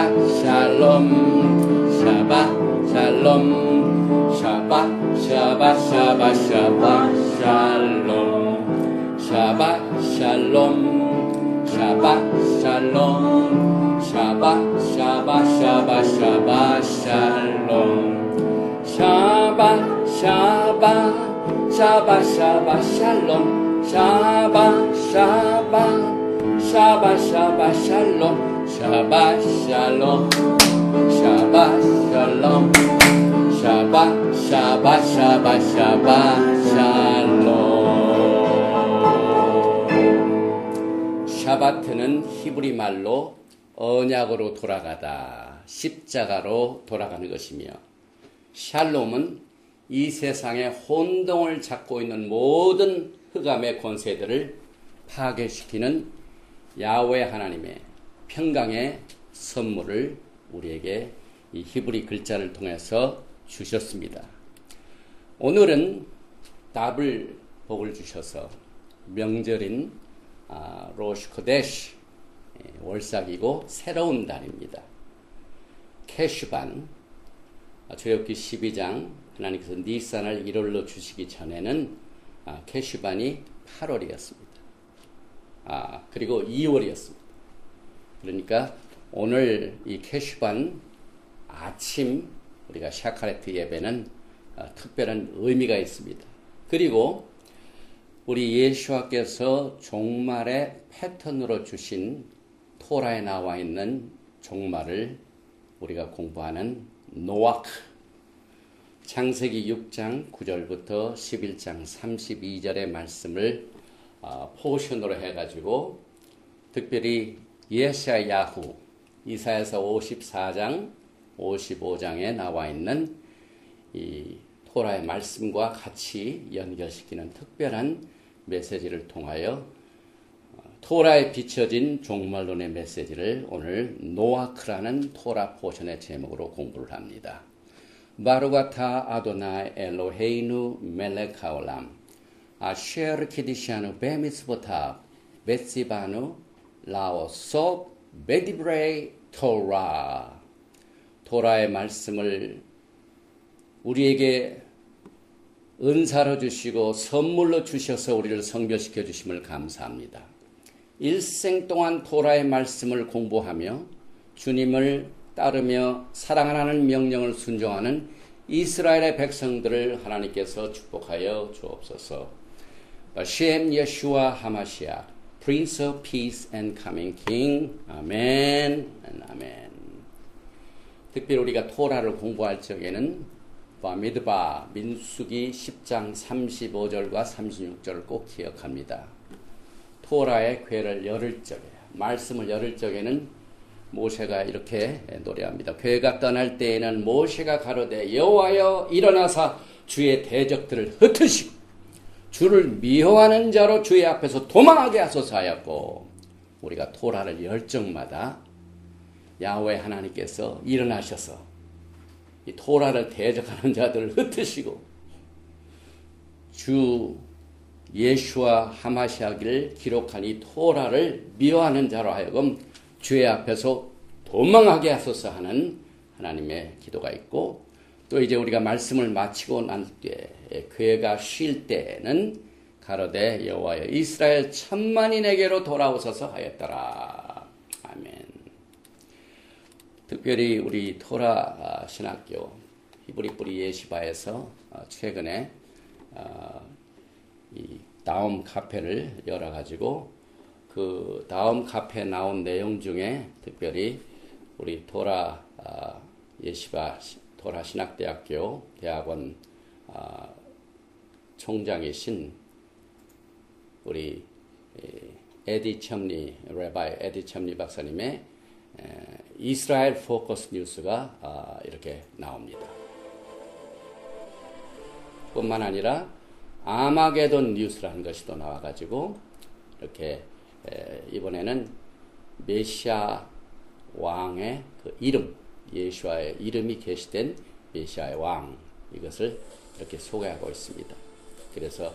샬롬 샤바 샬롬 샤바 샤바 샤바 샤바 샬롬 샤바 샬롬 샤바 샬롬 샤바 샤바 샤바 샤바 샬롬 샤바 샤바 샤바 샤바 샬롬 샤바 샤바 샤바 샤바 샬롬 샤바 샬롬 샤바 샬롬 샤바 샤바 샤바 샤바 샬롬. 샤바트는 히브리 말로 언약으로 돌아가다, 십자가로 돌아가는 것이며, 샬롬은 이 세상의 혼동을 잡고 있는 모든 흑암의 권세들을 파괴시키는 야훼 하나님의 평강의 선물을 우리에게 이 히브리 글자를 통해서 주셨습니다. 오늘은 더블 복을 주셔서 명절인 로시 코데시 월삭이고 새로운 달입니다. 캐슈반, 출애굽기 12장 하나님께서 니산을 1월로 주시기 전에는 캐슈반이 8월이었습니다. 그리고 2월이었습니다. 그러니까 오늘 이 캐슈반 아침 우리가 샤카레트 예배는 특별한 의미가 있습니다. 그리고 우리 예수와께서 종말의 패턴으로 주신 토라에 나와 있는 종말을 우리가 공부하는 노아크, 창세기 6장 9절부터 11장 32절의 말씀을 포션으로 해가지고 특별히 예샤야후, 이사야서 54장 55장에 나와 있는 이 토라의 말씀과 같이 연결시키는 특별한 메시지를 통하여 토라에 비춰진 종말론의 메시지를 오늘 노아크라는 토라 포션의 제목으로 공부를 합니다. 바루가타 아도나이 엘로헤이누 멜렉 하올람 아쉐르 키디샤누 베미스보타 베시바누 라오소 베디브레이 토라. 토라의 말씀을 우리에게 은사로 주시고 선물로 주셔서 우리를 성별시켜 주심을 감사합니다. 일생 동안 토라의 말씀을 공부하며 주님을 따르며 사랑하라는 명령을 순종하는 이스라엘의 백성들을 하나님께서 축복하여 주옵소서. 셴 예슈아 하마시아, Prince of Peace and Coming King. 아멘. 아멘. 특별히 우리가 토라를 공부할 적에는 바미드바, 민수기 10장 35절과 36절을 꼭 기억합니다. 토라의 궤를 열을 적에, 말씀을 열을 적에는 모세가 이렇게 노래합니다. 궤가 떠날 때에는 모세가 가로되 여호와여 일어나사 주의 대적들을 흩으시고 주를 미워하는 자로 주의 앞에서 도망하게 하소서 하였고, 우리가 토라를 열 적마다 야훼 하나님께서 일어나셔서 이 토라를 대적하는 자들을 흩으시고 주 예수와 하마시아기를 기록한 이 토라를 미워하는 자로 하여금 주의 앞에서 도망하게 하소서 하는 하나님의 기도가 있고, 또 이제 우리가 말씀을 마치고 난 뒤에 궤가 쉴 때는 가로되 여호와여 이스라엘 천만이 내게로 돌아오소서 하였더라. 아멘. 특별히 우리 토라 신학교 히브리 뿌리 예시바에서 최근에 이 다음 카페를 열어가지고 그 다음 카페에 나온 내용 중에 특별히 우리 토라 예시바 토라 신학대학교 대학원 총장이신 우리 에디 첨리 레바이 에디 첨리 박사님의 이스라엘 포커스 뉴스가 이렇게 나옵니다. 뿐만 아니라 아마게돈 뉴스라는 것이 또 나와가지고 이렇게 이번에는 메시아 왕의 그 이름, 예수와의 이름이 게시된 메시아의 왕, 이것을 이렇게 소개하고 있습니다. 그래서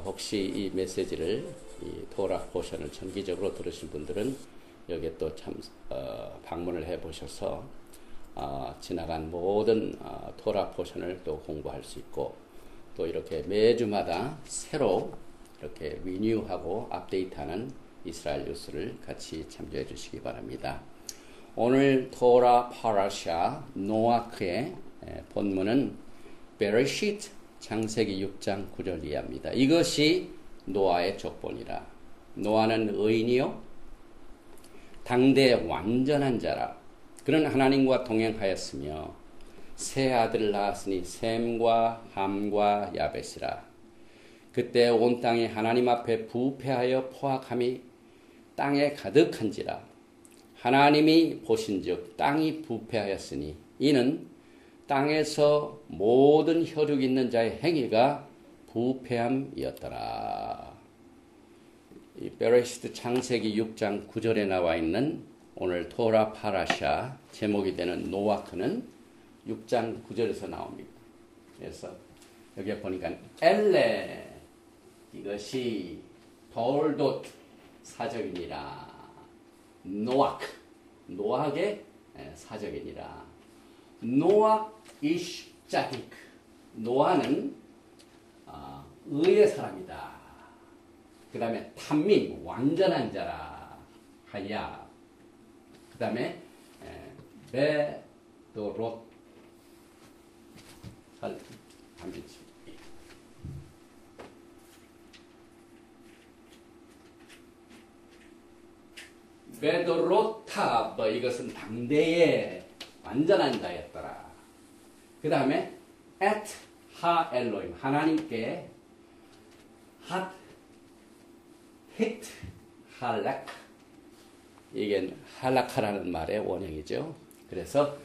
혹시 이 메시지를 이 토라 포션을 정기적으로 들으신 분들은 여기에 또 방문을 해 보셔서 지나간 모든 토라 포션을 또 공부할 수 있고, 또 이렇게 매주마다 새로 이렇게 리뉴하고 업데이트하는 이스라엘 뉴스를 같이 참조해 주시기 바랍니다. 오늘 토라 파라샤 노아크의 본문은 베레시트 창세기 6장 9절 이하입니다. 이것이 노아의 족본이라. 노아는 의인이요 당대 완전한 자라. 그는 하나님과 동행하였으며 세 아들을 낳았으니 셈과 함과 야벳이라. 그때 온 땅이 하나님 앞에 부패하여 포악함이 땅에 가득한지라. 하나님이 보신즉 땅이 부패하였으니 이는 땅에서 모든 혈육 있는 자의 행위가 부패함이었더라. 이 베레시트 창세기 6장 9절에 나와 있는 오늘 토라 파라샤 제목이 되는 노아크는 6장 9절에서 나옵니다. 그래서 여기에 보니까 엘레 이것이 돌돗 사적이니라. 노악의 사적이니라. 노악 이슈 자히크. 노아는 의의 사람이다. 그 다음에 탐민 완전한 자라 하야. 그 다음에 베도롯 한비치. 베도로타 이것은 당대의 완전한 자였더라. 그 다음에 앳 하 엘로임 하나님께 핫 히트 할락 이게 할락하라는 말의 원형이죠. 그래서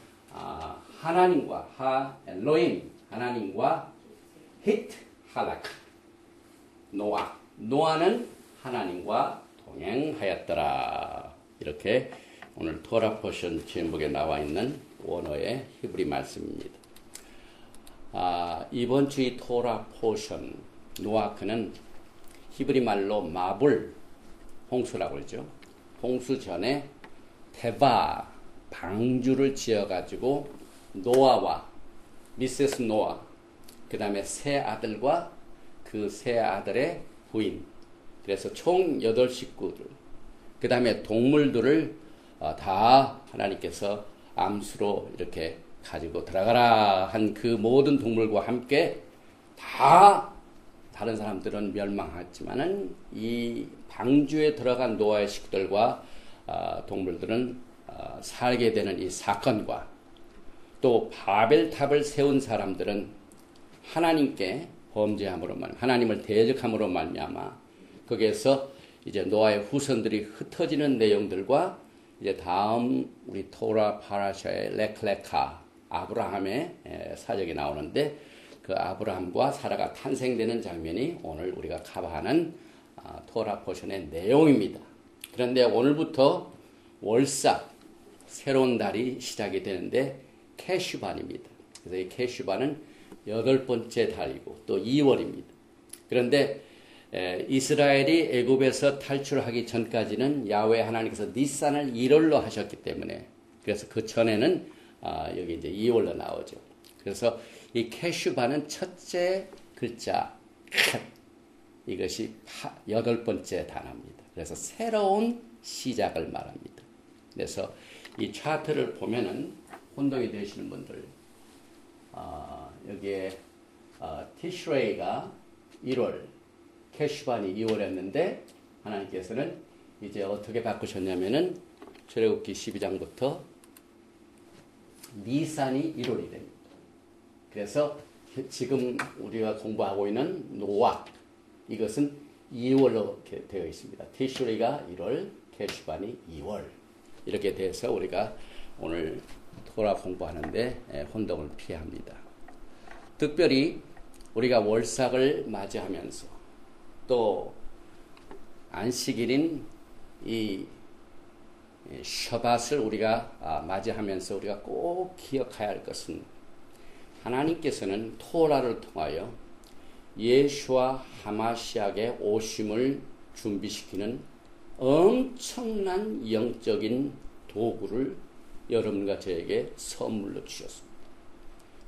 하나님과 하 엘로임 하나님과 히트 할락 노아는 하나님과 동행하였더라. 이렇게 오늘 토라 포션 제목에 나와 있는 원어의 히브리 말씀입니다. 이번 주의 토라 포션 노아크는 히브리 말로 마불 홍수라고 그러죠. 홍수 전에 테바 방주를 지어가지고 노아와 미세스 노아 그 다음에 세 아들과 그 세 아들의 부인 그래서 총 8식구들 그 다음에 동물들을 다 하나님께서 암수로 이렇게 가지고 들어가라 한 그 모든 동물과 함께 다 다른 사람들은 멸망했지만은 이 방주에 들어간 노아의 식구들과 동물들은 살게 되는 이 사건과 또 바벨탑을 세운 사람들은 하나님께 범죄함으로 하나님을 대적함으로 말미암아 거기에서 이제 노아의 후손들이 흩어지는 내용들과 이제 다음 우리 토라 파라샤의 레클레카 아브라함의 사적이 나오는데 그 아브라함과 사라가 탄생되는 장면이 오늘 우리가 커버하는 토라 포션의 내용입니다. 그런데 오늘부터 월삭 새로운 달이 시작이 되는데 캐슈반입니다. 그래서 이 캐슈반은 8번째 달이고 또 2월입니다. 그런데 이스라엘이 애굽에서 탈출하기 전까지는 야훼 하나님께서 니산을 1월로 하셨기 때문에 그래서 그 전에는 여기 이제 2월로 나오죠. 그래서 이 캐슈바는 첫째 글자 이것이 8번째 단어입니다. 그래서 새로운 시작을 말합니다. 그래서 이 차트를 보면은 혼동이 되시는 분들 여기에 티슈레이가 1월 캐슈반이 2월이었는데 하나님께서는 이제 어떻게 바꾸셨냐면은 출애굽기 12장부터 니산이 1월이 됩니다. 그래서 지금 우리가 공부하고 있는 노아 이것은 2월로 되어 있습니다. 티슈리가 1월, 캐슈반이 2월 이렇게 돼서 우리가 오늘 토라 공부하는데 혼동을 피해야 합니다. 특별히 우리가 월삭을 맞이하면서 또 안식일인 이 셔밧을 우리가 맞이하면서 우리가 꼭 기억해야 할 것은 하나님께서는 토라를 통하여 예수와 하마시아의 오심을 준비시키는 엄청난 영적인 도구를 여러분과 저에게 선물로 주셨습니다.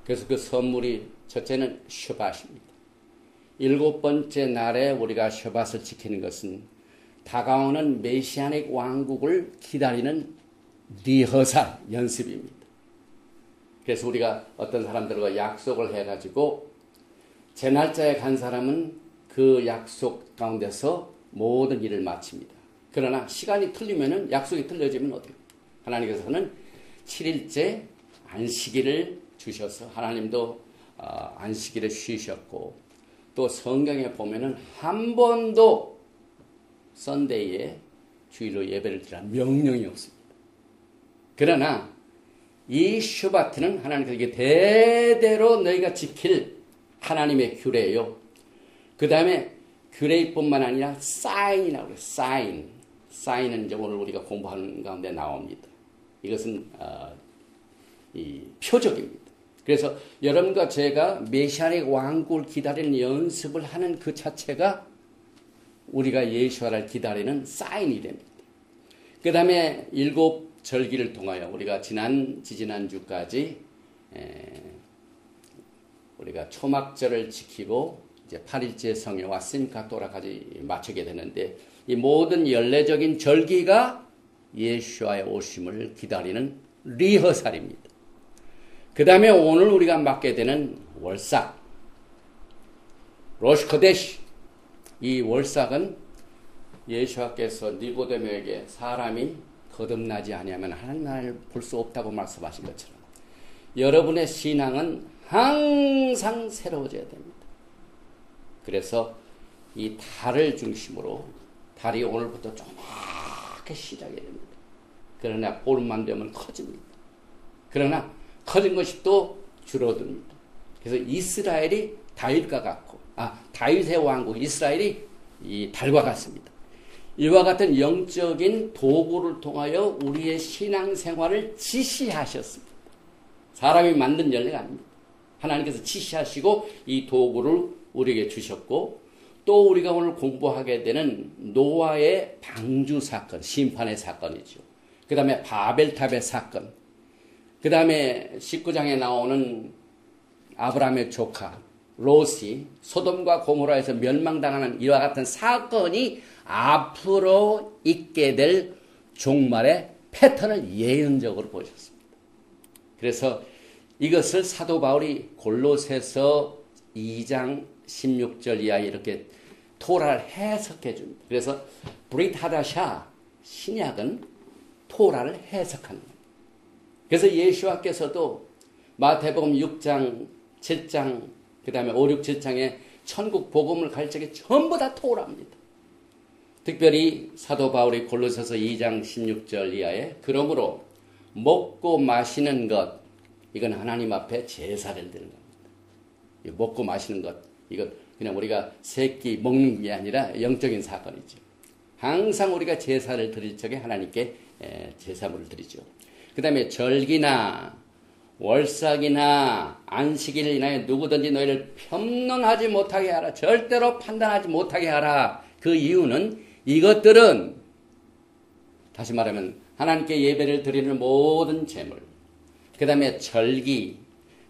그래서 그 선물이 첫째는 셔밧입니다. 7번째 날에 우리가 셔밧을 지키는 것은 다가오는 메시아닉 왕국을 기다리는 리허설 연습입니다. 그래서 우리가 어떤 사람들과 약속을 해가지고 제 날짜에 간 사람은 그 약속 가운데서 모든 일을 마칩니다. 그러나 시간이 틀리면은 약속이 틀려지면 어때요? 하나님께서는 7일째 안식일을 주셔서 하나님도 안식일에 쉬셨고 또 성경에 보면은 한 번도 선데이에 주일로 예배를 드리라는 명령이 없습니다. 그러나 이 슈바트는 하나님께서 이게 대대로 너희가 지킬 하나님의 규례요. 그 다음에 규례뿐만 아니라 사인이라고 해요. 사인은 이제 오늘 우리가 공부하는 가운데 나옵니다. 이것은 이 표적입니다. 그래서 여러분과 제가 메시아의 왕국을 기다리는 연습을 하는 그 자체가 우리가 예수를 기다리는 사인이 됩니다. 그 다음에 7절기를 통하여 우리가 지지난주까지 우리가 초막절을 지키고 이제 8일째 성회와 심카토라까지 마치게 되는데 이 모든 연례적인 절기가 예수와의 오심을 기다리는 리허설입니다. 그 다음에 오늘 우리가 맡게 되는 월삭, 로시코데시. 이 월삭은 예수께서 니고데모에게 사람이 거듭나지 아니하면 하나님 나라를 볼 수 없다고 말씀하신 것처럼 여러분의 신앙은 항상 새로워져야 됩니다. 그래서 이 달을 중심으로 달이 오늘부터 조그맣게 시작이 됩니다. 그러나 보름만 되면 커집니다. 그러나 커진 것이 또 줄어듭니다. 그래서 이스라엘이 다윗과 같고, 다윗의 왕국 이스라엘이 이 달과 같습니다. 이와 같은 영적인 도구를 통하여 우리의 신앙생활을 지시하셨습니다. 사람이 만든 열매가 아닙니다. 하나님께서 지시하시고 이 도구를 우리에게 주셨고, 또 우리가 오늘 공부하게 되는 노아의 방주 사건, 심판의 사건이죠. 그 다음에 바벨탑의 사건, 그 다음에 19장에 나오는 아브라함의 조카 롯이 소돔과 고모라에서 멸망당하는 이와 같은 사건이 앞으로 있게 될 종말의 패턴을 예언적으로 보여줬습니다. 그래서 이것을 사도 바울이 골로새서 2장 16절 이하에 이렇게 토라를 해석해 줍니다. 그래서 브릿 하다샤 신약은 토라를 해석하는 겁니다. 그래서 예수와께서도 마태복음 6장, 7장, 그 다음에 5, 6, 7장에 천국 복음을 가르치기 전부 다 토라입니다. 특별히 사도 바울이 골로새서 2장 16절 이하에 그러므로 먹고 마시는 것, 이건 하나님 앞에 제사를 드리는 겁니다. 먹고 마시는 것, 이건 그냥 우리가 새끼 먹는 게 아니라 영적인 사건이죠. 항상 우리가 제사를 드릴 적에 하나님께 제사물을 드리죠. 그 다음에 절기나 월삭이나 안식일을 인하여 누구든지 너희를 편론하지 못하게 하라. 절대로 판단하지 못하게 하라. 그 이유는 이것들은 다시 말하면 하나님께 예배를 드리는 모든 제물, 그 다음에 절기,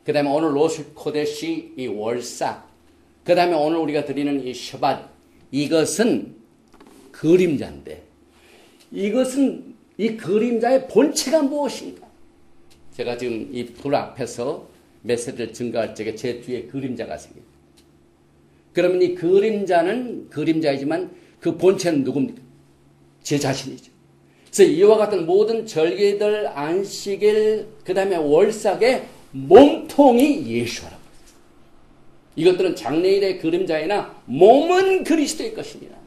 그 다음에 오늘 로스코데시 이 월삭, 그 다음에 오늘 우리가 드리는 이 셔밧, 이것은 그림자인데 이것은 이 그림자의 본체가 무엇인가? 제가 지금 이 불 앞에서 메시지를 증거할 적에 제 뒤에 그림자가 생깁니다. 그러면 이 그림자는 그림자이지만 그 본체는 누굽니까? 제 자신이죠. 그래서 이와 같은 모든 절기들, 안식일, 그 다음에 월삭의 몸통이 예수라고. 이것들은 장래일의 그림자이나 몸은 그리스도의 것이니라.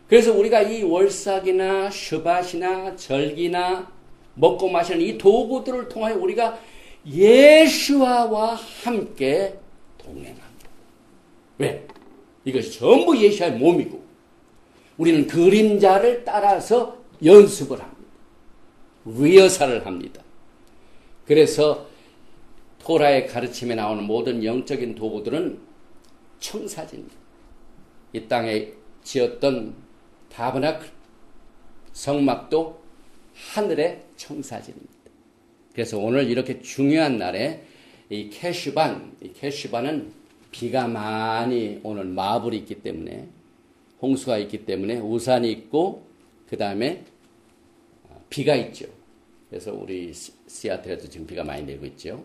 그래서 우리가 이 월삭이나 셔밧이나 절기나 먹고 마시는 이 도구들을 통하여 우리가 예수와 함께 동행합니다. 왜? 이것이 전부 예수의 몸이고 우리는 그림자를 따라서 연습을 합니다. 리허설을 합니다. 그래서 토라의 가르침에 나오는 모든 영적인 도구들은 청사진입니다. 이 땅에 지었던 타버나클, 성막도 하늘의 청사진입니다. 그래서 오늘 이렇게 중요한 날에 이 캐슈반은 비가 많이 오는 마블이 있기 때문에, 홍수가 있기 때문에 우산이 있고 그 다음에 비가 있죠. 그래서 우리 시애틀에도 지금 비가 많이 내리고 있죠.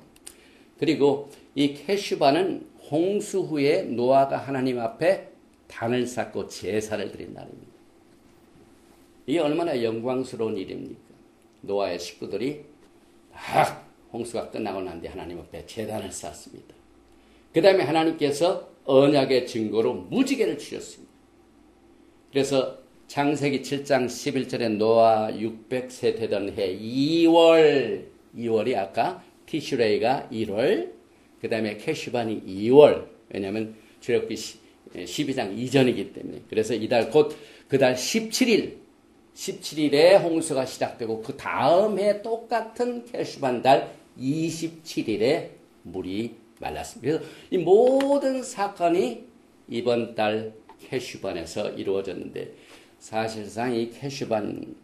그리고 이 캐슈반은 홍수 후에 노아가 하나님 앞에 단을 쌓고 제사를 드린 날입니다. 이게 얼마나 영광스러운 일입니까? 노아의 식구들이 다 홍수가 끝나고 난 뒤에 하나님 앞에 제단을 쌓습니다. 그 다음에 하나님께서 언약의 증거로 무지개를 주셨습니다. 그래서 창세기 7장 11절에 노아 600세 되던 해 2월이 아까 티슈레이가 1월, 그 다음에 캐슈반이 2월, 왜냐하면 출애굽기 12장 이전이기 때문에. 그래서 이달 곧 그달 17일에 홍수가 시작되고 그 다음 해 똑같은 캐슈반 달 27일에 물이 말랐습니다. 그래서 이 모든 사건이 이번 달 캐슈반에서 이루어졌는데, 사실상 이 캐슈반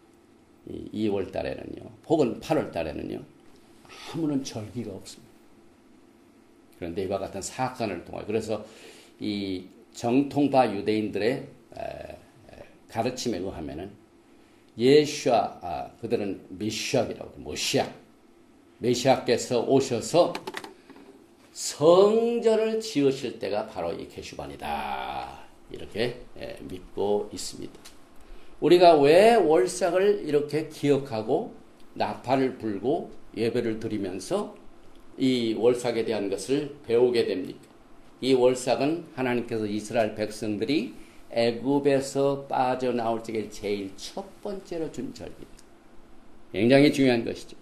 2월 달에는요, 혹은 8월 달에는요, 아무런 절기가 없습니다. 그런데 이와 같은 사건을 통해, 그래서 이 정통파 유대인들의 가르침에 의하면은 예수아, 그들은 메시아이라고, 메시아께서 오셔서 성전을 지으실 때가 바로 이 캐슈반이다, 이렇게 믿고 있습니다. 우리가 왜 월삭을 이렇게 기억하고 나팔을 불고 예배를 드리면서 이 월삭에 대한 것을 배우게 됩니까? 이 월삭은 하나님께서 이스라엘 백성들이 애굽에서 빠져나올 적에 제일 첫 번째로 준 절기입니다. 굉장히 중요한 것이죠.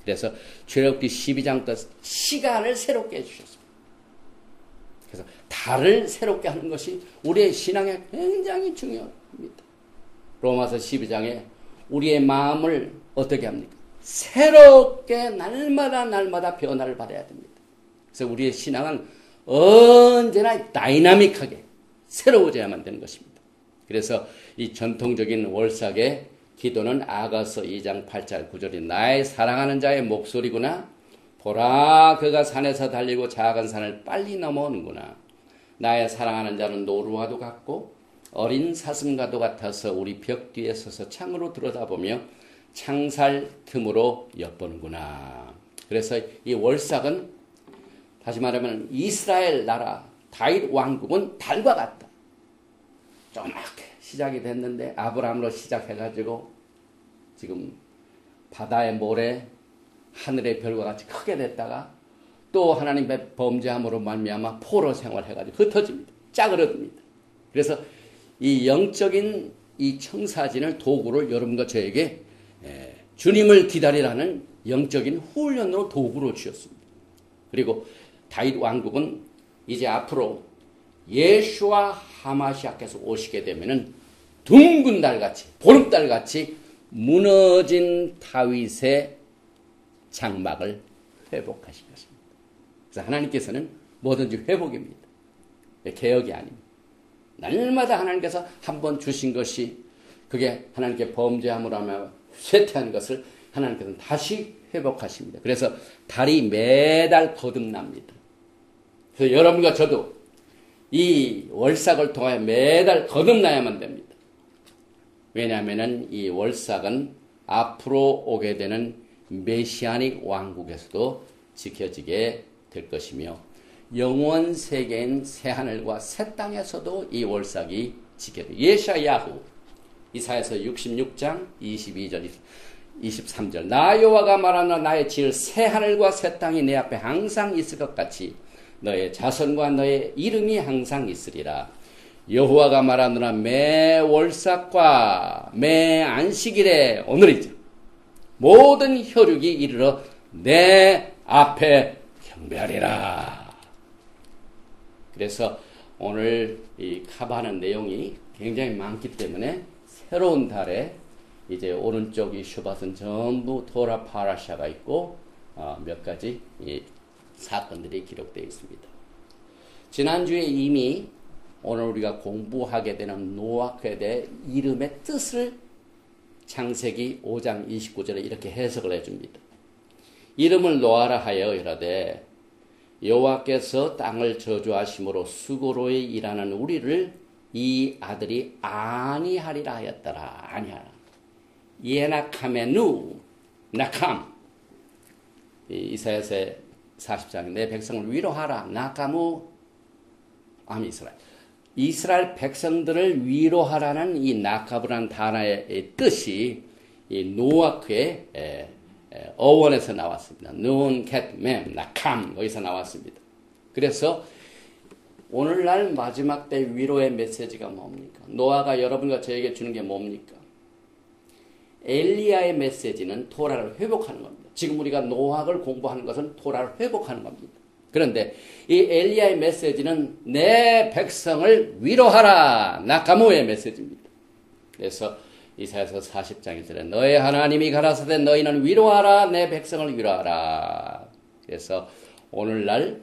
그래서 출애굽기 12장부터 시간을 새롭게 해주셨습니다. 그래서 달을 새롭게 하는 것이 우리의 신앙에 굉장히 중요합니다. 로마서 12장에 우리의 마음을 어떻게 합니까? 새롭게 날마다 변화를 받아야 됩니다. 그래서 우리의 신앙은 언제나 다이나믹하게 새로워져야만 되는 것입니다. 그래서 이 전통적인 월삭의 기도는 아가서 2장 8절 9절이 나의 사랑하는 자의 목소리구나. 보라, 그가 산에서 달리고 작은 산을 빨리 넘어오는구나. 나의 사랑하는 자는 노루와도 같고 어린 사슴과도 같아서 우리 벽 뒤에 서서 창으로 들여다보며 창살 틈으로 엿보는구나. 그래서 이 월삭은 다시 말하면 이스라엘 나라 다윗 왕국은 달과 같다. 조그맣게 시작이 됐는데 아브라함으로 시작해가지고 지금 바다의 모래, 하늘의 별과 같이 크게 됐다가 또 하나님의 범죄함으로 말미암아 포로 생활해가지고 흩어집니다. 짜그러듭니다. 그래서 이 영적인 이 청사진을 도구를 여러분과 저에게 주님을 기다리라는 영적인 훈련으로 도구로 주셨습니다. 그리고 다윗 왕국은 이제 앞으로 예수와 하마시아께서 오시게 되면은 둥근 달같이 보름달같이 무너진 다윗의 장막을 회복하실 것입니다. 그래서 하나님께서는 뭐든지 회복입니다. 개혁이 아닙니다. 날마다 하나님께서 한번 주신 것이 그게 하나님께 범죄함으로 하며 쇠퇴한 것을 하나님께서는 다시 회복하십니다. 그래서 달이 매달 거듭납니다. 그래서 여러분과 저도 이 월삭을 통하여 매달 거듭나야만 됩니다. 왜냐하면 이 월삭은 앞으로 오게 되는 메시아닉 왕국에서도 지켜지게 될 것이며 영원 세계인 새하늘과 새 땅에서도 이 월삭이 지켜져요. 예샤야후 이사야서 66장 22절 23절 나 여호와가 말하노라 나의 지을 새하늘과 새 땅이 내 앞에 항상 있을 것 같이 너의 자손과 너의 이름이 항상 있으리라. 여호와가 말하노라 매 월삭과 매 안식일에 오늘이죠. 모든 혈육이 이르러 내 앞에 경배하리라. 그래서 오늘 이 카바하는 내용이 굉장히 많기 때문에 새로운 달에 이제 오른쪽 이 슈밧은 전부 토라 파라샤가 있고 몇 가지 이 사건들이 기록되어 있습니다. 지난주에 이미 오늘 우리가 공부하게 되는 노아크에 대해 이름의 뜻을 창세기 5장 29절에 이렇게 해석을 해줍니다. 이름을 노아라 하여 이르되 여호와께서 땅을 저주하심으로 수고로이 일하는 우리를 이 아들이 아니하리라 하였더라. 아니하라. 예나카메누 나캄. 이사야서의 40장에 내 백성을 위로하라. 나카무 암이스라엘. 이스라엘 백성들을 위로하라는 이 나카브라는 단어의 뜻이 이 노아크의 어원에서 나왔습니다. 눈, 캣, 맴, 나캄 여기서 나왔습니다. 그래서 오늘날 마지막 때 위로의 메시지가 뭡니까? 노아가 여러분과 저에게 주는 게 뭡니까? 엘리야의 메시지는 토라를 회복하는 겁니다. 지금 우리가 노학을 공부하는 것은 토라를 회복하는 겁니다. 그런데 이 엘리야의 메시지는 내 백성을 위로하라. 나카무의 메시지입니다. 그래서 이사야서 40장 1절에 너의 하나님이 가라사대 너희는 위로하라. 내 백성을 위로하라. 그래서 오늘날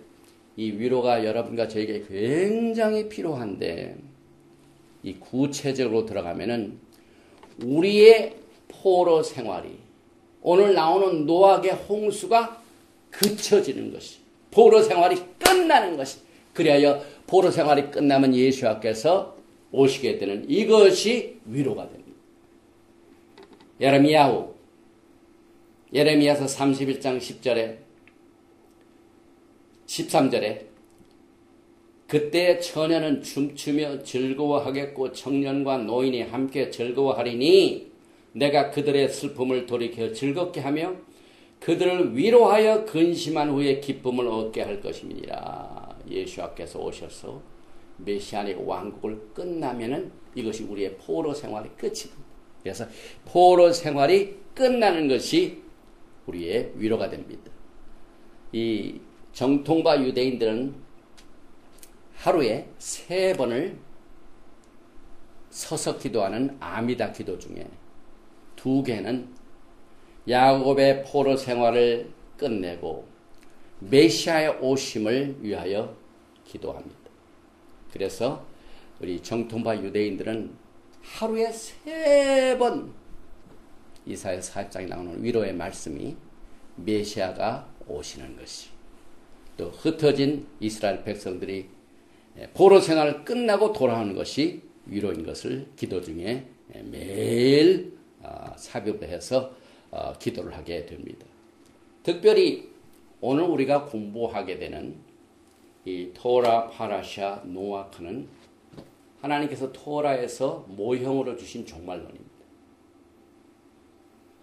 이 위로가 여러분과 저에게 굉장히 필요한데 이 구체적으로 들어가면은 우리의 포로 생활이 오늘 나오는 노악의 홍수가 그쳐지는 것이 포로 생활이 끝나는 것이 그리하여 포로 생활이 끝나면 예수께서 오시게 되는 이것이 위로가 됩니다. 예레미야서 31장 10절에 13절에 그때 처녀는 춤추며 즐거워하겠고 청년과 노인이 함께 즐거워하리니 내가 그들의 슬픔을 돌이켜 즐겁게 하며 그들을 위로하여 근심한 후에 기쁨을 얻게 할 것임이니라. 예수께서 오셔서 메시아닉 왕국을 끝나면은 이것이 우리의 포로 생활의 끝입니다. 그래서 포로 생활이 끝나는 것이 우리의 위로가 됩니다. 이 정통파 유대인들은 하루에 3번을 서서 기도하는 아미다 기도 중에 2개는 야곱의 포로 생활을 끝내고 메시아의 오심을 위하여 기도합니다. 그래서 우리 정통파 유대인들은 하루에 3번 이사야 40장에 나오는 위로의 말씀이 메시아가 오시는 것이 또 흩어진 이스라엘 백성들이 포로 생활을 끝나고 돌아오는 것이 위로인 것을 기도 중에 매일 삽입을 해서 기도를 하게 됩니다. 특별히 오늘 우리가 공부하게 되는 이 토라, 파라샤, 노아크는 하나님께서 토라에서 모형으로 주신 종말론입니다.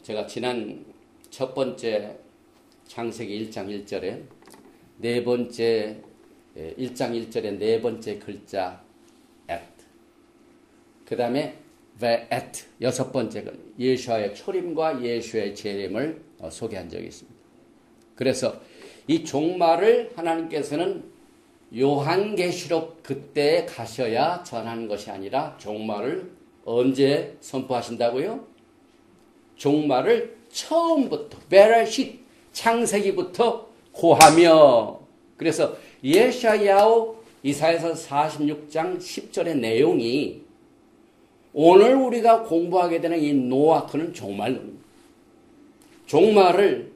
제가 지난 첫 번째 창세기 1장 1절에 1장 1절에 4번째 글자 at 그 다음에 ve'et 6번째 예수와의 초림과 예수의 재림을 소개한 적이 있습니다. 그래서 이 종말을 하나님께서는 요한계시록 그때에 가셔야 전하는 것이 아니라 종말을 언제 선포하신다고요? 종말을 처음부터 베레쉿 창세기부터 고하며 그래서 예샤야오 이사야서 46장 10절의 내용이 오늘 우리가 공부하게 되는 이 노아크는 종말론입니다. 종말을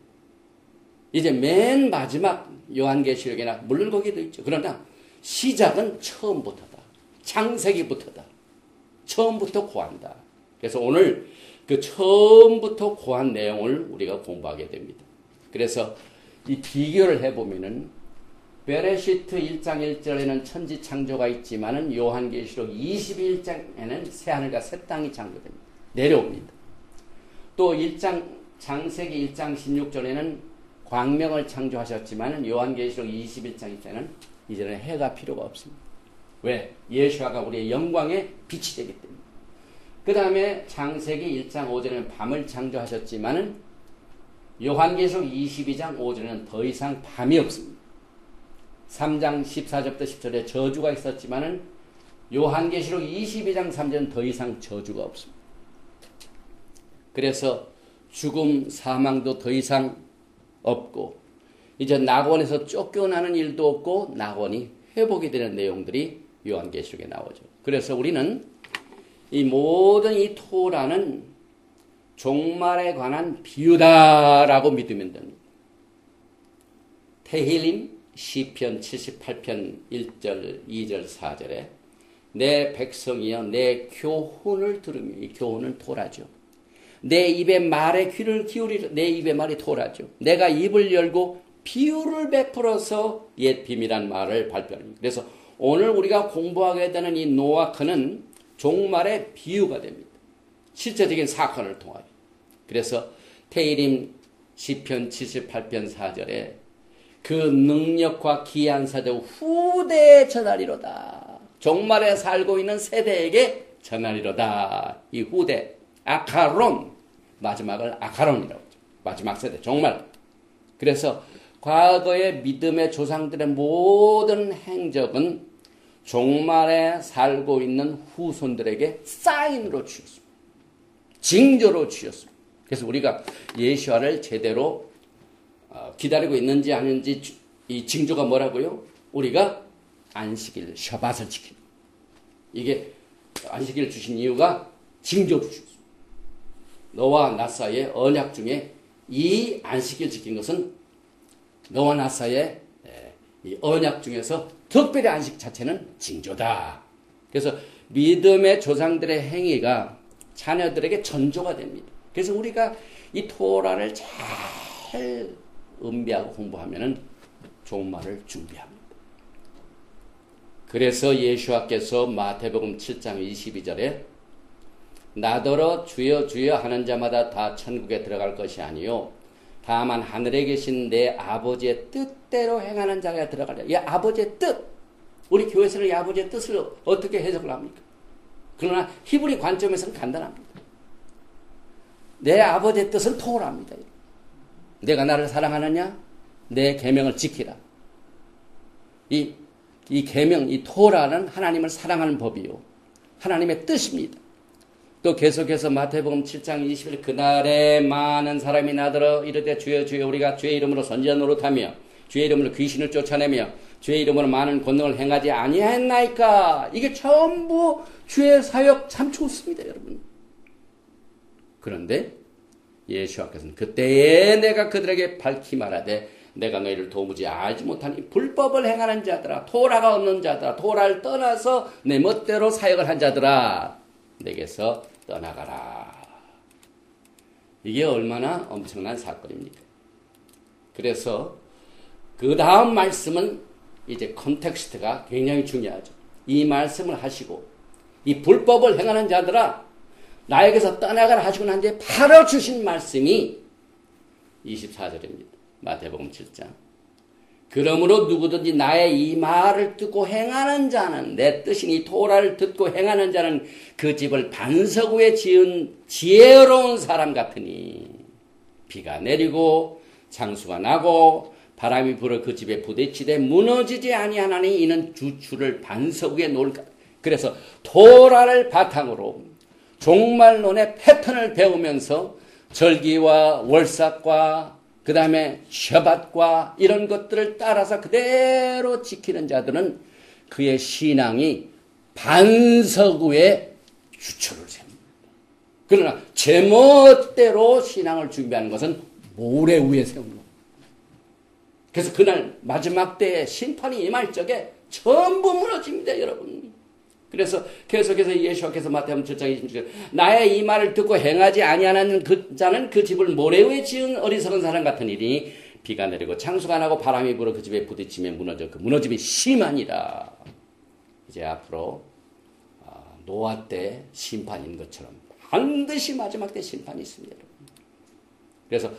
이제 맨 마지막 요한계시록이나 물론 거기도 있죠. 그러나 시작은 처음부터다. 창세기부터다. 처음부터 고한다. 그래서 오늘 그 처음부터 고한 내용을 우리가 공부하게 됩니다. 그래서 이 비교를 해보면은 베레시트 1장 1절에는 천지 창조가 있지만은 요한계시록 21장에는 새하늘과 새 땅이 창조됩니다. 내려옵니다. 또 창세기 1장 16절에는 광명을 창조하셨지만은 요한계시록 21장 1절에는 이제는 해가 필요가 없습니다. 왜? 예수아가 우리의 영광의 빛이 되기 때문에. 그 다음에 창세기 1장 5절에는 밤을 창조하셨지만은 요한계시록 22장 5절에는 더 이상 밤이 없습니다. 3장 14절부터 10절에 저주가 있었지만은 요한계시록 22장 3절은 더 이상 저주가 없습니다. 그래서 죽음, 사망도 더 이상 없고 이제 낙원에서 쫓겨나는 일도 없고 낙원이 회복이 되는 내용들이 요한계시록에 나오죠. 그래서 우리는 이 모든 이 토라는 종말에 관한 비유다라고 믿으면 됩니다. 테힐림 시편 78편 1절, 2절, 4절에 내 백성이여 내 교훈을 들으며, 이 교훈은 토라죠. 내 입의 말에 귀를 기울이라. 내 입의 말이 토라죠. 내가 입을 열고 비유를 베풀어서 옛 비밀한 말을 발표합니다. 그래서 오늘 우리가 공부하게 되는 이 노아크는 종말의 비유가 됩니다. 실제적인 사건을 통하여. 그래서 테힐림 시편 78편 4절에 그 능력과 기이한 사정 후대에 전하리로다. 종말에 살고 있는 세대에게 전하리로다. 이 후대, 아카론, 마지막을 아카론이라고 하죠. 마지막 세대, 종말. 그래서 과거의 믿음의 조상들의 모든 행적은 종말에 살고 있는 후손들에게 사인으로 주었습니다. 징조로 주었습니다. 그래서 우리가 예수와를 제대로 기다리고 있는지 아닌지 이 징조가 뭐라고요? 우리가 안식일, 샤밧을 지키는. 이게 안식일 주신 이유가 징조로 주셨습니다. 너와 나 사이의 언약 중에 이 안식일 지킨 것은 너와 나 사이의 이 언약 중에서 특별히 안식 자체는 징조다. 그래서 믿음의 조상들의 행위가 자녀들에게 전조가 됩니다. 그래서 우리가 이 토라를 잘 음미하고 공부하면은 종말을 준비합니다. 그래서 예수와께서 마태복음 7장 22절에 나더러 주여 주여 하는 자마다 다 천국에 들어갈 것이 아니요 다만 하늘에 계신 내 아버지의 뜻대로 행하는 자가 들어가려. 이 아버지의 뜻. 우리 교회에서는 이 아버지의 뜻을 어떻게 해석을 합니까? 그러나 히브리 관점에서는 간단합니다. 내 아버지의 뜻은 토라입니다. 내가 나를 사랑하느냐? 내 계명을 지키라. 이 계명, 이 토라는 하나님을 사랑하는 법이요. 하나님의 뜻입니다. 또 계속해서 마태복음 7장 20일 그날에 많은 사람이 나더러 이르되 주여 주여 우리가 주의 이름으로 선지자 노릇하며 주의 이름으로 귀신을 쫓아내며 주의 이름으로 많은 권능을 행하지 아니하였나이까. 이게 전부 주의 사역 참 좋습니다, 여러분. 그런데 예수께서는 그때에 내가 그들에게 밝히 말하되 내가 너희를 도무지 알지 못하니 불법을 행하는 자들아, 토라가 없는 자들아, 토라를 떠나서 내 멋대로 사역을 한 자들아, 내게서 떠나가라. 이게 얼마나 엄청난 사건입니까? 그래서 그 다음 말씀은 이제 컨텍스트가 굉장히 중요하죠. 이 말씀을 하시고 이 불법을 행하는 자들아 나에게서 떠나가라 하시고 난 뒤에 바로 주신 말씀이 24절입니다. 마태복음 7장. 그러므로 누구든지 나의 이 말을 듣고 행하는 자는, 내 뜻인 이 토라를 듣고 행하는 자는 그 집을 반석 위에 지은 지혜로운 사람 같으니 비가 내리고 장수가 나고 바람이 불어 그 집에 부딪히되 무너지지 아니하나니 이는 주추를 반석 위에 놓을까. 그래서 토라를 바탕으로 종말론의 패턴을 배우면서 절기와 월삭과 그 다음에 샤밧과 이런 것들을 따라서 그대로 지키는 자들은 그의 신앙이 반석 위에 주초를 세웁니다. 그러나 제멋대로 신앙을 준비하는 것은 모래 위에 세웁니다. 그래서 그날 마지막 때에 심판이 임할 적에 전부 무너집니다, 여러분. 그래서 계속해서 예수께서 마태복음 7장 26절 나의 이 말을 듣고 행하지 아니하는 그 자는 그 집을 모래 위에 지은 어리석은 사람 같으니 비가 내리고 창수가 나고 바람이 불어 그 집에 부딪히며 무너져 그 무너짐이 심하니라. 이제 앞으로 노아 때 심판인 것처럼 반드시 마지막 때 심판이 있습니다. 그래서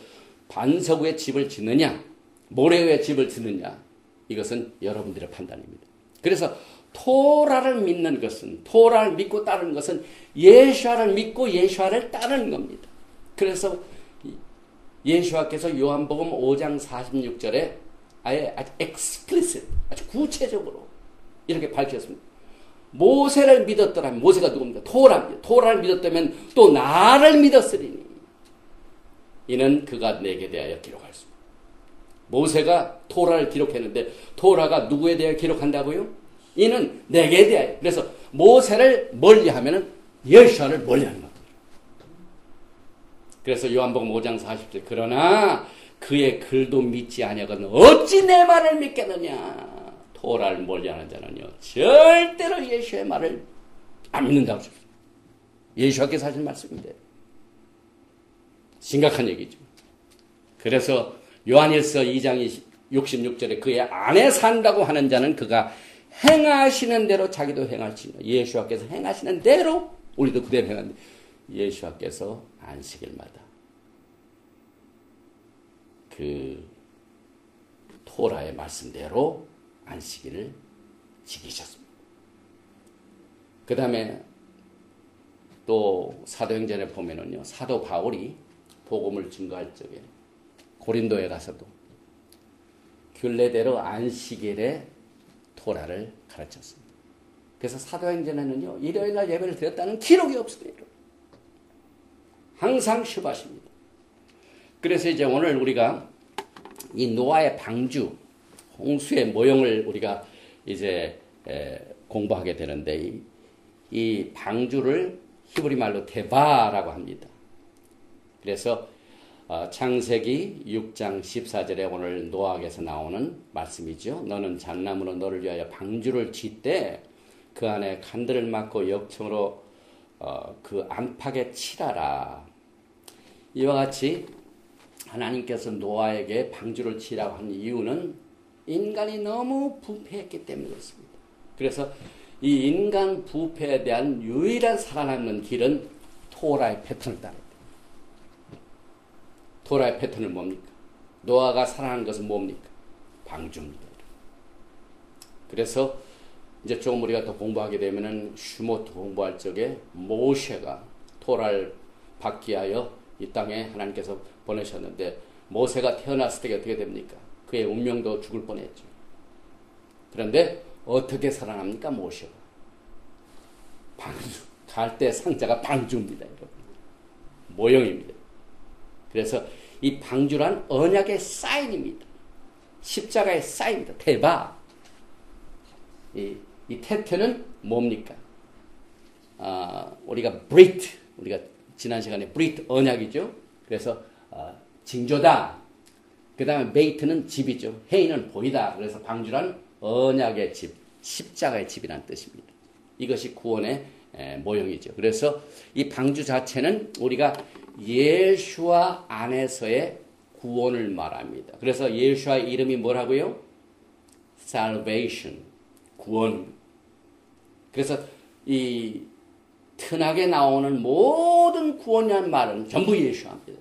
반석 위에 집을 짓느냐 모래 위에 집을 짓느냐 이것은 여러분들의 판단입니다. 그래서 토라를 믿는 것은, 토라를 믿고 따르는 것은 예수와를 믿고 예수와를 따르는 겁니다. 그래서 예수와께서 요한복음 5장 46절에 아예 아주 explicit, 아주 구체적으로 이렇게 밝혔습니다. 모세를 믿었더라면, 모세가 누굽니까? 토라입니다. 토라를 믿었다면 또 나를 믿었으리니 이는 그가 내게 대하여 기록하였습니다. 모세가 토라를 기록했는데 토라가 누구에 대하여 기록한다고요? 이는 내게 대하여. 그래서 모세를 멀리하면은 예수를 멀리하는 겁니다. 그래서 요한복음 5장 40절 그러나 그의 글도 믿지 아니하거든 어찌 내 말을 믿겠느냐. 토라를 멀리하는 자는요 절대로 예수의 말을 안 믿는다고 하셨습니다. 예수께서 하신 말씀인데 심각한 얘기죠. 그래서 요한일서 2장 66절에 그의 안에 산다고 하는 자는 그가 행하시는 대로 자기도 행할지니라. 예수께서 행하시는 대로 우리도 그대로 행하는데 예수께서 안식일마다 그 토라의 말씀대로 안식일을 지키셨습니다. 그 다음에 또 사도행전에 보면은요, 사도 바울이 복음을 증거할 적에 고린도에 가서도 균례대로 안식일에 토라를 가르쳤습니다. 그래서 사도행전에는요, 일요일날 예배를 드렸다는 기록이 없어요. 항상 쉬바십니다. 그래서 이제 오늘 우리가 이 노아의 방주, 홍수의 모형을 우리가 이제 공부하게 되는데 이 방주를 히브리 말로 데바라고 합니다. 그래서 창세기 6장 14절에 오늘 노아에서 나오는 말씀이죠. 너는 잣나무로 너를 위하여 방주를 짓되 그 안에 간들을 막고 역청으로 그 안팎에 칠하라. 이와 같이 하나님께서 노아에게 방주를 치라고 한 이유는 인간이 너무 부패했기 때문에 그렇습니다. 그래서 이 인간 부패에 대한 유일한 살아남는 길은 토라의 패턴을 따릅니다. 토라의 패턴은 뭡니까? 노아가 살아난 것은 뭡니까? 방주입니다. 그래서 이제 조금 우리가 더 공부하게 되면은 슈모트 공부할 적에 모세가 토라를 받기 위하여 이 땅에 하나님께서 보내셨는데 모세가 태어났을 때 어떻게 됩니까? 그의 운명도 죽을 뻔했죠. 그런데 어떻게 살아납니까? 모세가 방주, 갈대 상자가 방주입니다, 여러분. 모형입니다. 그래서 이 방주란 언약의 사인입니다. 십자가의 사인입니다. 대바. 이 테트는 뭡니까? 우리가 브리트, 우리가 지난 시간에 브리트 언약이죠. 그래서 징조다. 그 다음에 베이트는 집이죠. 헤이는 보이다. 그래서 방주란 언약의 집, 십자가의 집이라는 뜻입니다. 이것이 구원의 모형이죠. 그래서 이 방주 자체는 우리가 예수와 안에서의 구원을 말합니다. 그래서 예수의 이름이 뭐라고요? Salvation, 구원. 그래서 이 트낙에 나오는 모든 구원이라는 말은 전부 예수합니다.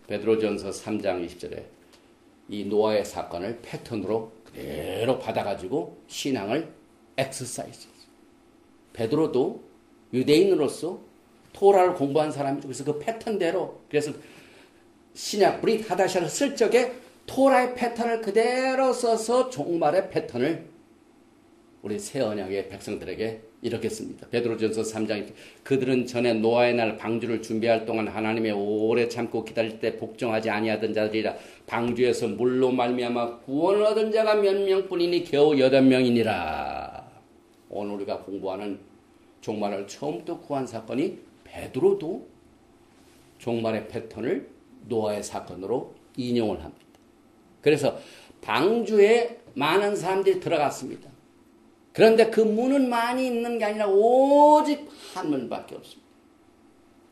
베드로전서 3장 20절에 이 노아의 사건을 패턴으로 그대로 받아가지고 신앙을 엑서사이즈. 베드로도 유대인으로서 토라를 공부한 사람이죠. 그래서 그 패턴대로, 그래서 신약 브릿 하다샤를 쓸 적에 토라의 패턴을 그대로 써서 종말의 패턴을 우리 새 언약의 백성들에게 이렇게 씁니다. 베드로전서 3장 그들은 전에 노아의 날 방주를 준비할 동안 하나님의 오래 참고 기다릴 때 복종하지 아니하던 자들이라. 방주에서 물로 말미암아 구원을 얻은 자가 몇 명뿐이니 겨우 8명이니라. 오늘 우리가 공부하는 종말을 처음부터 구한 사건이 베드로도 종말의 패턴을 노아의 사건으로 인용을 합니다. 그래서 방주에 많은 사람들이 들어갔습니다. 그런데 그 문은 많이 있는 게 아니라 오직 한 문밖에 없습니다.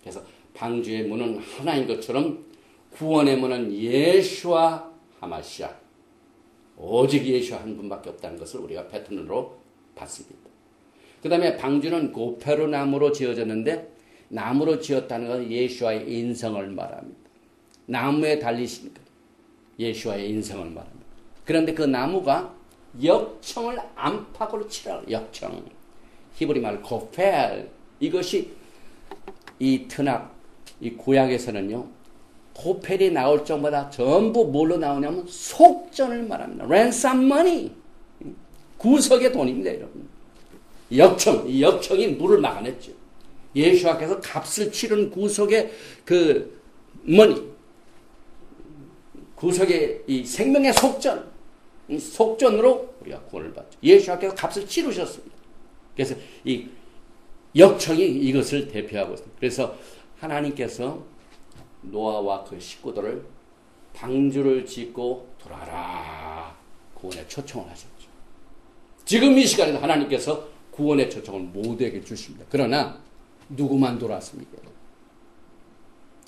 그래서 방주의 문은 하나인 것처럼 구원의 문은 예수와 하마시아, 오직 예수 한 분밖에 없다는 것을 우리가 패턴으로 봤습니다. 그 다음에 방주는 고페루 나무로 지어졌는데 나무로 지었다는 것은 예수와의 인성을 말합니다. 나무에 달리신 것, 예수와의 인성을 말합니다. 그런데 그 나무가 역청을 안팎으로 칠하라. 역청. 히브리 말 고펠. 이것이 이 트낙, 이 구약에서는요, 고펠이 나올 적마다 전부 뭘로 나오냐면 속전을 말합니다. ransom money. 구석의 돈입니다, 여러분. 역청. 이 역청이 물을 막아냈죠. 예수와께서 값을 치른 구석의 그 money. 구석의 이 생명의 속전. 이 속전으로 우리가 구원을 받죠. 예수께서 값을 치르셨습니다. 그래서 이 역청이 이것을 대표하고 있습니다. 그래서 하나님께서 노아와 그 식구들을 방주를 짓고 돌아라 구원의 초청을 하셨죠. 지금 이 시간에도 하나님께서 구원의 초청을 모두에게 주십니다. 그러나 누구만 돌아왔습니까?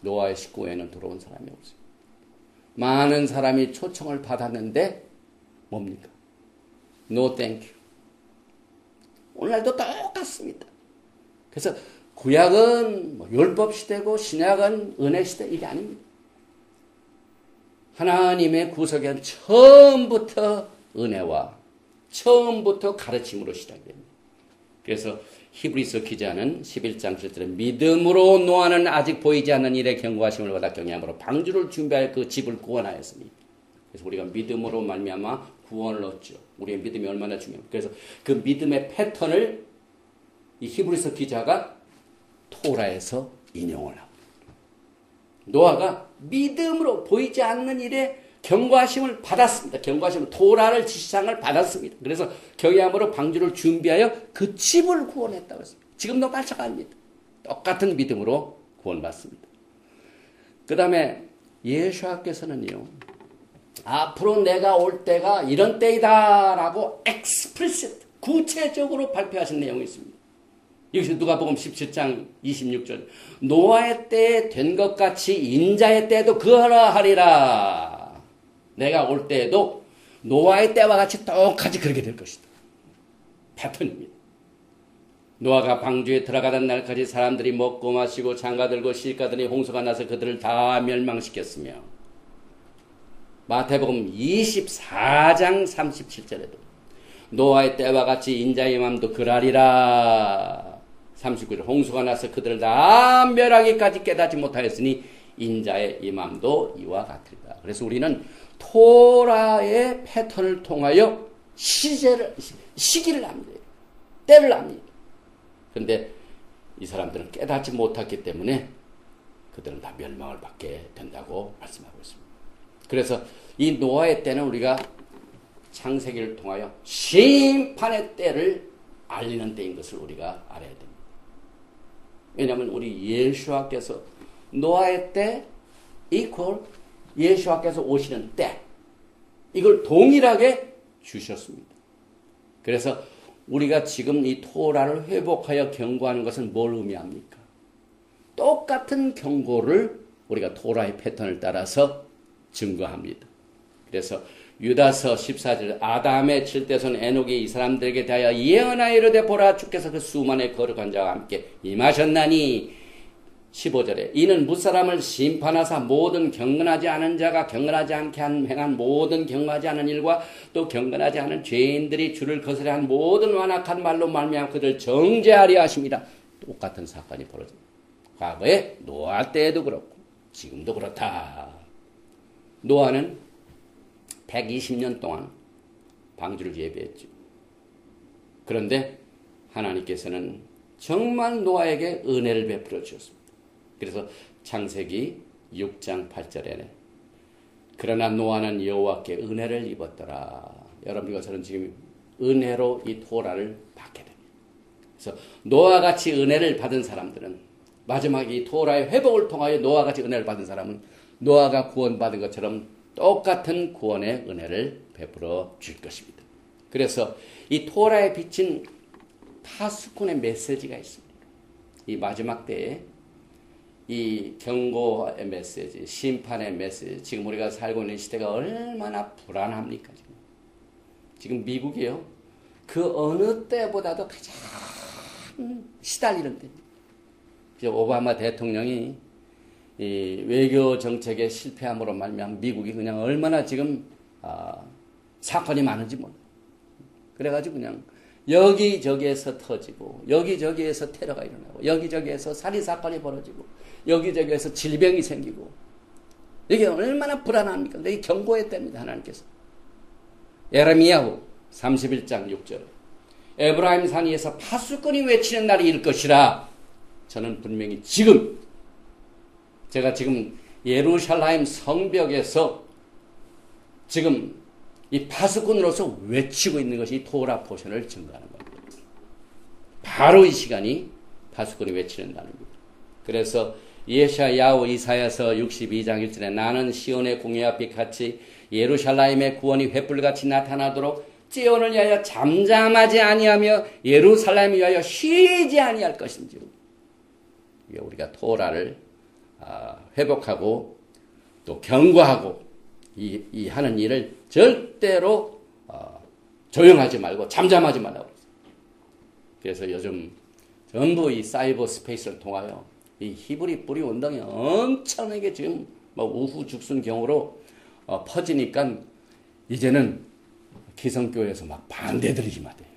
노아의 식구 외에는 돌아온 사람이 없어요. 많은 사람이 초청을 받았는데 뭡니까? No thank you. 오늘날도 똑같습니다. 그래서 구약은 율법 시대고 신약은 은혜 시대 이게 아닙니다. 하나님의 구속은 처음부터 은혜와 처음부터 가르침으로 시작됩니다. 그래서 히브리서 기자는 11장 7절에 믿음으로 노아는 아직 보이지 않는 일에 경고하심을 받아 경외함으로 방주를 준비하여 그 집을 구원하였으니. 그래서 우리가 믿음으로 말미암아 구원을 얻죠. 우리의 믿음이 얼마나 중요합니까? 그래서 그 믿음의 패턴을 이 히브리서 기자가 토라에서 인용을 합니다. 노아가 믿음으로 보이지 않는 일에 경고하심을 받았습니다. 경고하심을 토라를 지시상을 받았습니다. 그래서 경외함으로 방주를 준비하여 그 집을 구원했다고 했습니다. 지금도 마찬가지입니다. 똑같은 믿음으로 구원받습니다. 그 다음에 예수께서는요. 앞으로 내가 올 때가 이런 때이다 라고 explicit 구체적으로 발표하신 내용이 있습니다. 여기서 누가복음 17장 26절 노아의 때에 된 것 같이 인자의 때에도 그러하리라. 내가 올 때에도 노아의 때와 같이 똑같이 그렇게 될 것이다. 패턴입니다. 노아가 방주에 들어가던 날까지 사람들이 먹고 마시고 장가들고 실가더니 홍수가 나서 그들을 다 멸망시켰으며 마태복음 24장 37절에도 노아의 때와 같이 인자의 맘도 그러하리라. 39절 홍수가 나서 그들을 다 멸하기까지 깨닫지 못하였으니 인자의 이 맘도 이와 같으리라. 그래서 우리는 토라의 패턴을 통하여 시기를 압니다. 때를 압니다. 그런데 이 사람들은 깨닫지 못했기 때문에 그들은 다 멸망을 받게 된다고 말씀하고 있습니다. 그래서 이 노아의 때는 우리가 창세기를 통하여 심판의 때를 알리는 때인 것을 우리가 알아야 됩니다. 왜냐하면 우리 예수와께서 노아의 때 이퀄 예수와께서 오시는 때 이걸 동일하게 주셨습니다. 그래서 우리가 지금 이 토라를 회복하여 경고하는 것은 뭘 의미합니까? 똑같은 경고를 우리가 토라의 패턴을 따라서 증거합니다. 그래서 유다서 14절 아담의 칠대손 에녹이 이 사람들에게 대하여 예언하여 이르되 보라 주께서 그 수만의 거룩한 자와 함께 임하셨나니 15절에 이는 무사람을 심판하사 모든 경건하지 않은 자가 경건하지 않게 행한 모든 경건하지 않은 일과 또 경건하지 않은 죄인들이 주를 거스려 한 모든 완악한 말로 말미암아 그들 정죄하려 하십니다. 똑같은 사건이 벌어집니다. 과거에 노아 때에도 그렇고 지금도 그렇다. 노아는 120년 동안 방주를 예배했죠. 그런데 하나님께서는 정말 노아에게 은혜를 베풀어 주셨습니다. 그래서 창세기 6장 8절에 그러나 노아는 여호와께 은혜를 입었더라. 여러분과 저는 지금 은혜로 이 토라를 받게 됩니다. 그래서 노아같이 은혜를 받은 사람들은 마지막에 이 토라의 회복을 통하여 노아같이 은혜를 받은 사람은 노아가 구원받은 것처럼 똑같은 구원의 은혜를 베풀어 줄 것입니다. 그래서 이 토라에 비친 파수꾼의 메시지가 있습니다. 이 마지막 때에 이 경고의 메시지, 심판의 메시지, 지금 우리가 살고 있는 시대가 얼마나 불안합니까? 지금 미국이요. 그 어느 때보다도 가장 시달리는 때입니다. 오바마 대통령이 이 외교 정책의 실패함으로 말미암아 미국이 그냥 얼마나 지금 사건이 많은지 몰라. 그래가지고 그냥 여기저기에서 터지고 여기저기에서 테러가 일어나고 여기저기에서 살인사건이 벌어지고 여기저기에서 질병이 생기고 이게 얼마나 불안합니까? 이게 경고의 때입니다. 하나님께서. 예레미야후 31장 6절 에브라임 산 위에서 파수꾼이 외치는 날이 일 것이라. 저는 분명히 지금 제가 지금 예루살렘 성벽에서 지금 이 파수꾼으로서 외치고 있는 것이 토라 포션을 증거하는 겁니다. 바로 이 시간이 파수꾼이 외치는 단어입니다. 그래서 예샤야후 이사야서 62장 1절에 나는 시온의 공예와 빛같이 예루살렘의 구원이 횃불같이 나타나도록 찌온을 위하여 잠잠하지 아니하며 예루살렘을 위하여 쉬지 아니할 것인지. 우리가 토라를 회복하고 또 경고하고 이 하는 일을 절대로 조용하지 말고 잠잠하지 말라고. 그래서 요즘 전부 이 사이버 스페이스를 통하여 이 히브리 뿌리 운동이 엄청나게 지금 우후죽순경으로 퍼지니까 이제는 기성교회에서 막 반대들이 임하대요.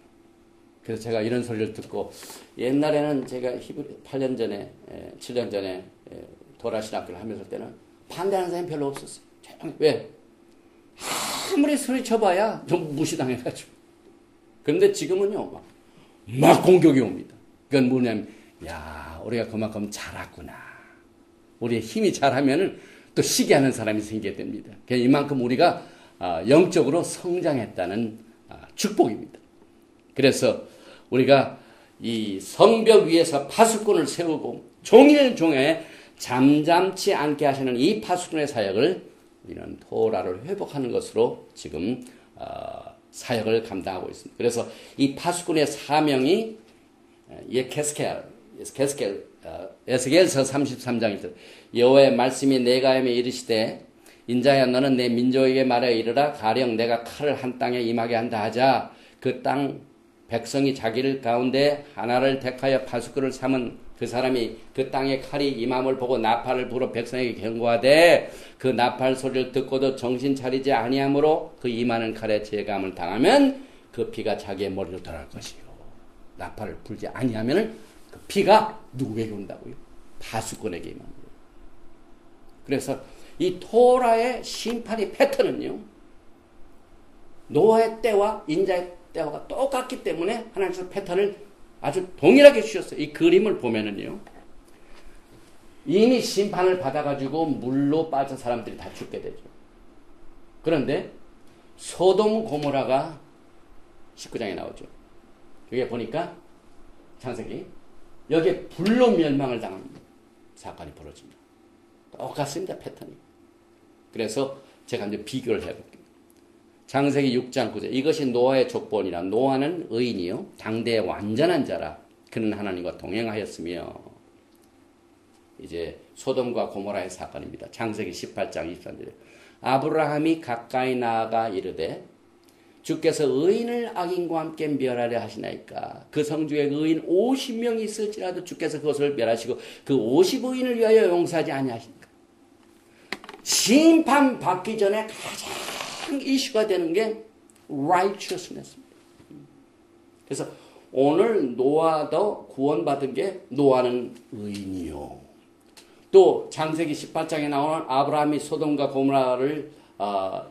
그래서 제가 이런 소리를 듣고 옛날에는 제가 히브리 8년 전에 7년 전에 도라신학교를 하면서 때는 반대하는 사람이 별로 없었어요. 왜? 아무리 소리쳐봐야 좀 무시당해가지고. 그런데 지금은요 막 공격이 옵니다. 그건 뭐냐면 야 우리가 그만큼 잘했구나. 우리의 힘이 잘하면은 또 시기하는 사람이 생기게 됩니다. 이만큼 우리가 영적으로 성장했다는 축복입니다. 그래서 우리가 이 성벽 위에서 파수꾼을 세우고 종일 종일 잠잠치 않게 하시는 이 파수꾼의 사역을 우리는 토라를 회복하는 것으로 지금 사역을 감당하고 있습니다. 그래서 이 파수꾼의 사명이 에스겔서 33장에서 여호와의 말씀이 내가 하며 이르시되 인자야 너는 내 민족에게 말하여 이르라 가령 내가 칼을 한 땅에 임하게 한다 하자 그 땅 백성이 자기를 가운데 하나를 택하여 파수꾼을 삼은 그 사람이 그 땅에 칼이 임함을 보고 나팔을 불어 백성에게 경고하되 그 나팔 소리를 듣고도 정신 차리지 아니하므로 그 임하는 칼에 제감을 당하면 그 피가 자기의 머리로 돌아갈 것이요. 나팔을 불지 아니하면 그 피가 누구에게 온다고요? 파수꾼에게 임합니다. 그래서 이 토라의 심판의 패턴은요. 노아의 때와 인자의 때와 똑같기 때문에 하나님께서 패턴을 아주 동일하게 주셨어요. 이 그림을 보면은요. 이미 심판을 받아가지고 물로 빠진 사람들이 다 죽게 되죠. 그런데 소돔 고모라가 19장에 나오죠. 여기 보니까 창세기 여기에 불로 멸망을 당하는 사건이 벌어집니다. 똑같습니다. 패턴이. 그래서 제가 이제 비교를 해볼게요. 창세기 6장 9절 이것이 노아의 족본이라 노아는 의인이요 당대의 완전한 자라 그는 하나님과 동행하였으며 이제 소돔과 고모라의 사건입니다. 창세기 18장 23절에 아브라함이 가까이 나아가 이르되 주께서 의인을 악인과 함께 멸하려 하시나이까 그 성중에 의인 50명이 있을지라도 주께서 그것을 멸하시고 그 50의인을 위하여 용서하지 아니하시니까. 심판받기 전에 가장 이슈가 되는 게 righteousness입니다. 그래서 오늘 노아도 구원받은 게 노아는 의인이요. 또 창세기 18장에 나오는 아브라함이 소돔과 고모라를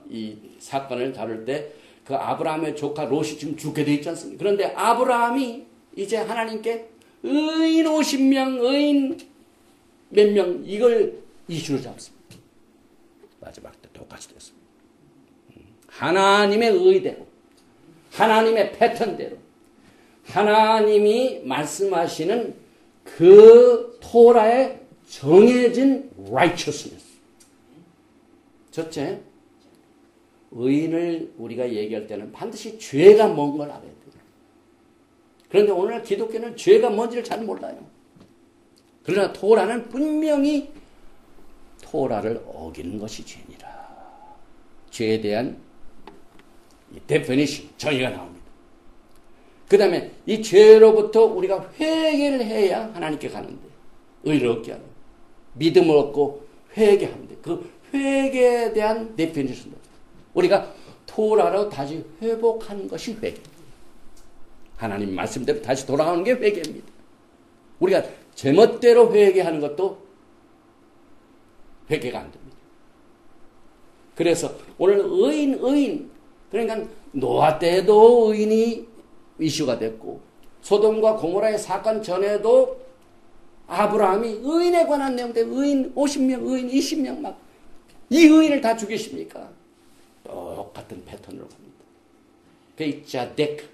이 사건을 다룰 때 그 아브라함의 조카 롯이 지금 죽게 돼 있지 않습니까? 그런데 아브라함이 이제 하나님께 의인 50명, 의인 몇 명 이걸 이슈로 잡습니다. 마지막 때 똑같이 됐습니다. 하나님의 의대로, 하나님의 패턴대로, 하나님이 말씀하시는 그 토라에 정해진 righteousness. 첫째, 의인을 우리가 얘기할 때는 반드시 죄가 뭔 걸 알아야 돼요. 그런데 오늘 기독교는 죄가 뭔지를 잘 몰라요. 그러나 토라는 분명히 토라를 어기는 것이 죄니라. 죄에 대한 definition, 정의가 나옵니다. 그 다음에 이 죄로부터 우리가 회개를 해야 하나님께 가는데 의를 얻게 하는 믿음을 얻고 회개하는데 그 회개에 대한 definition 우리가 토라로 다시 회복하는 것이 회개입니다. 하나님 말씀대로 다시 돌아가는 게 회개입니다. 우리가 제멋대로 회개하는 것도 회개가 안 됩니다. 그래서 오늘 의인 그러니까 노아 때도 의인이 이슈가 됐고 소돔과 고모라의 사건 전에도 아브라함이 의인에 관한 내용들 의인 50명, 의인 20명 막 이 의인을 다 죽이십니까? 똑같은 패턴으로 갑니다. 그 자덱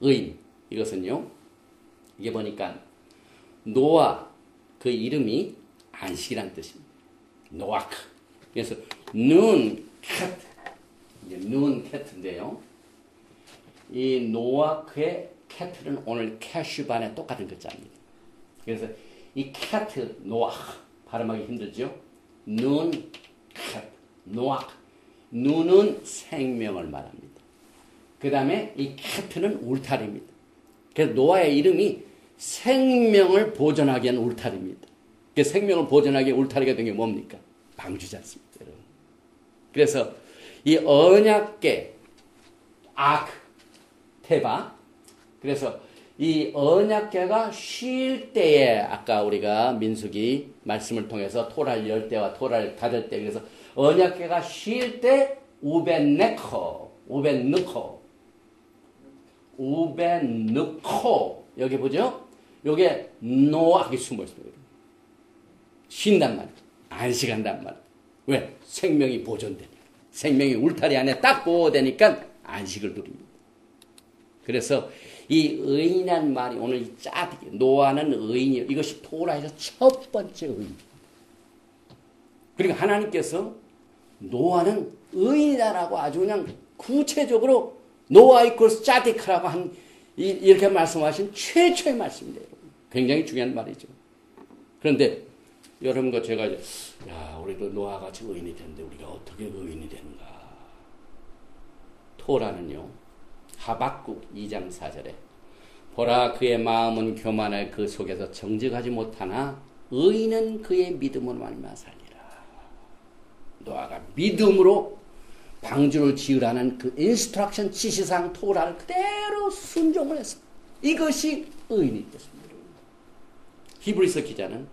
의인 이것은요. 이게 보니까 노아 그 이름이 안식이라는 뜻입니다. 노아크. 그래서 눈 캣, 이제 눈 캣인데요. 이 노아크의 캣은 오늘 캐슈반에 똑같은 글자입니다. 그래서 이 캣 노아크 발음하기 힘들죠. 눈 캣 노아크. 눈은 생명을 말합니다. 그 다음에 이 캣은 울타리입니다. 그래서 노아의 이름이 생명을 보존하기 위한 울타리입니다. 그 생명을 보존하기 위한 울타리가 된 게 뭡니까? 방주지 않습니까, 여러분? 그래서 이 언약궤, 아크, 테바. 그래서 이 언약궤가 쉴 때에 아까 우리가 민수기 말씀을 통해서 토라를 열 때와 토라를 닫을 때 그래서 언약궤가 쉴 때 우벤네코 여기 보죠? 요게 노아하게 숨어 있습니다. 쉰단 말이에요. 안식한단 말이에요. 왜? 생명이 보존되니까. 생명이 울타리 안에 딱 보호되니까 안식을 누립니다. 그래서 이 의인이라는 말이 오늘 이 짜디기 노아는 의인이요. 이것이 토라에서 첫 번째 의인. 그러니까 하나님께서 노아는 의인이다라고 아주 그냥 구체적으로 노아 이퀄스 짜디크라고 이렇게 말씀하신 최초의 말씀입니다. 여러분. 굉장히 중요한 말이죠. 그런데 여러분과 제가 우리도 노아같이 의인이 되는데 우리가 어떻게 의인이 되는가? 토라는요. 하박국 2장 4절에 보라 그의 마음은 교만해 그 속에서 정직하지 못하나 의인은 그의 믿음으로 말미암아 살리라. 노아가 믿음으로 방주를 지으라는 그 인스트럭션 지시상 토라를 그대로 순종을 했습니다. 이것이 의인이 됐습니다. 히브리서 기자는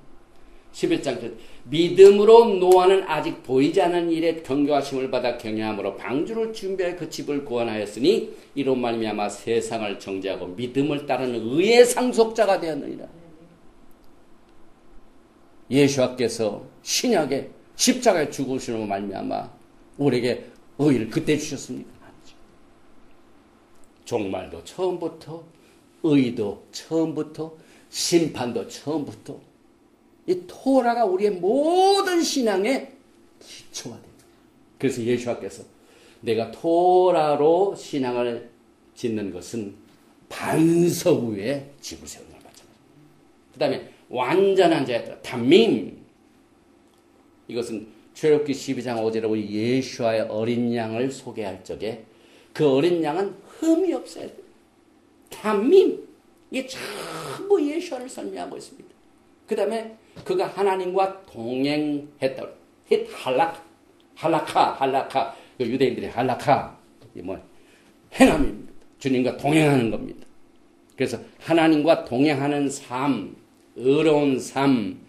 11장 믿음으로 노아는 아직 보이지 않는 일에 경고하심을 받아 경외함으로 방주를 준비해 그 집을 구원하였으니 이로 말미암아 세상을 정죄하고 믿음을 따르는 의의 상속자가 되었느니라. 예수께서 신약에 십자가에 죽으심으로 말미암아 우리에게 의를 그때 주셨습니까? 아니죠. 종말도 처음부터 의도 처음부터 심판도 처음부터 이 토라가 우리의 모든 신앙의 기초가 됩니다. 그래서 예수께서 내가 토라로 신앙을 짓는 것은 반석 위에 집을 세우는 걸 마찬가지입니다. 그 다음에 완전한 자였다. 담밈. 이것은 출애굽기 12장 5절에 예수와의 어린 양을 소개할 적에 그 어린 양은 흠이 없어야 돼요. 담밈. 이게 전부 예수와를 설명하고 있습니다. 그 다음에 그가 하나님과 동행했다. 할라카. 유대인들의 할라카. 행함입니다. 주님과 동행하는 겁니다. 그래서 하나님과 동행하는 삶, 의로운 삶,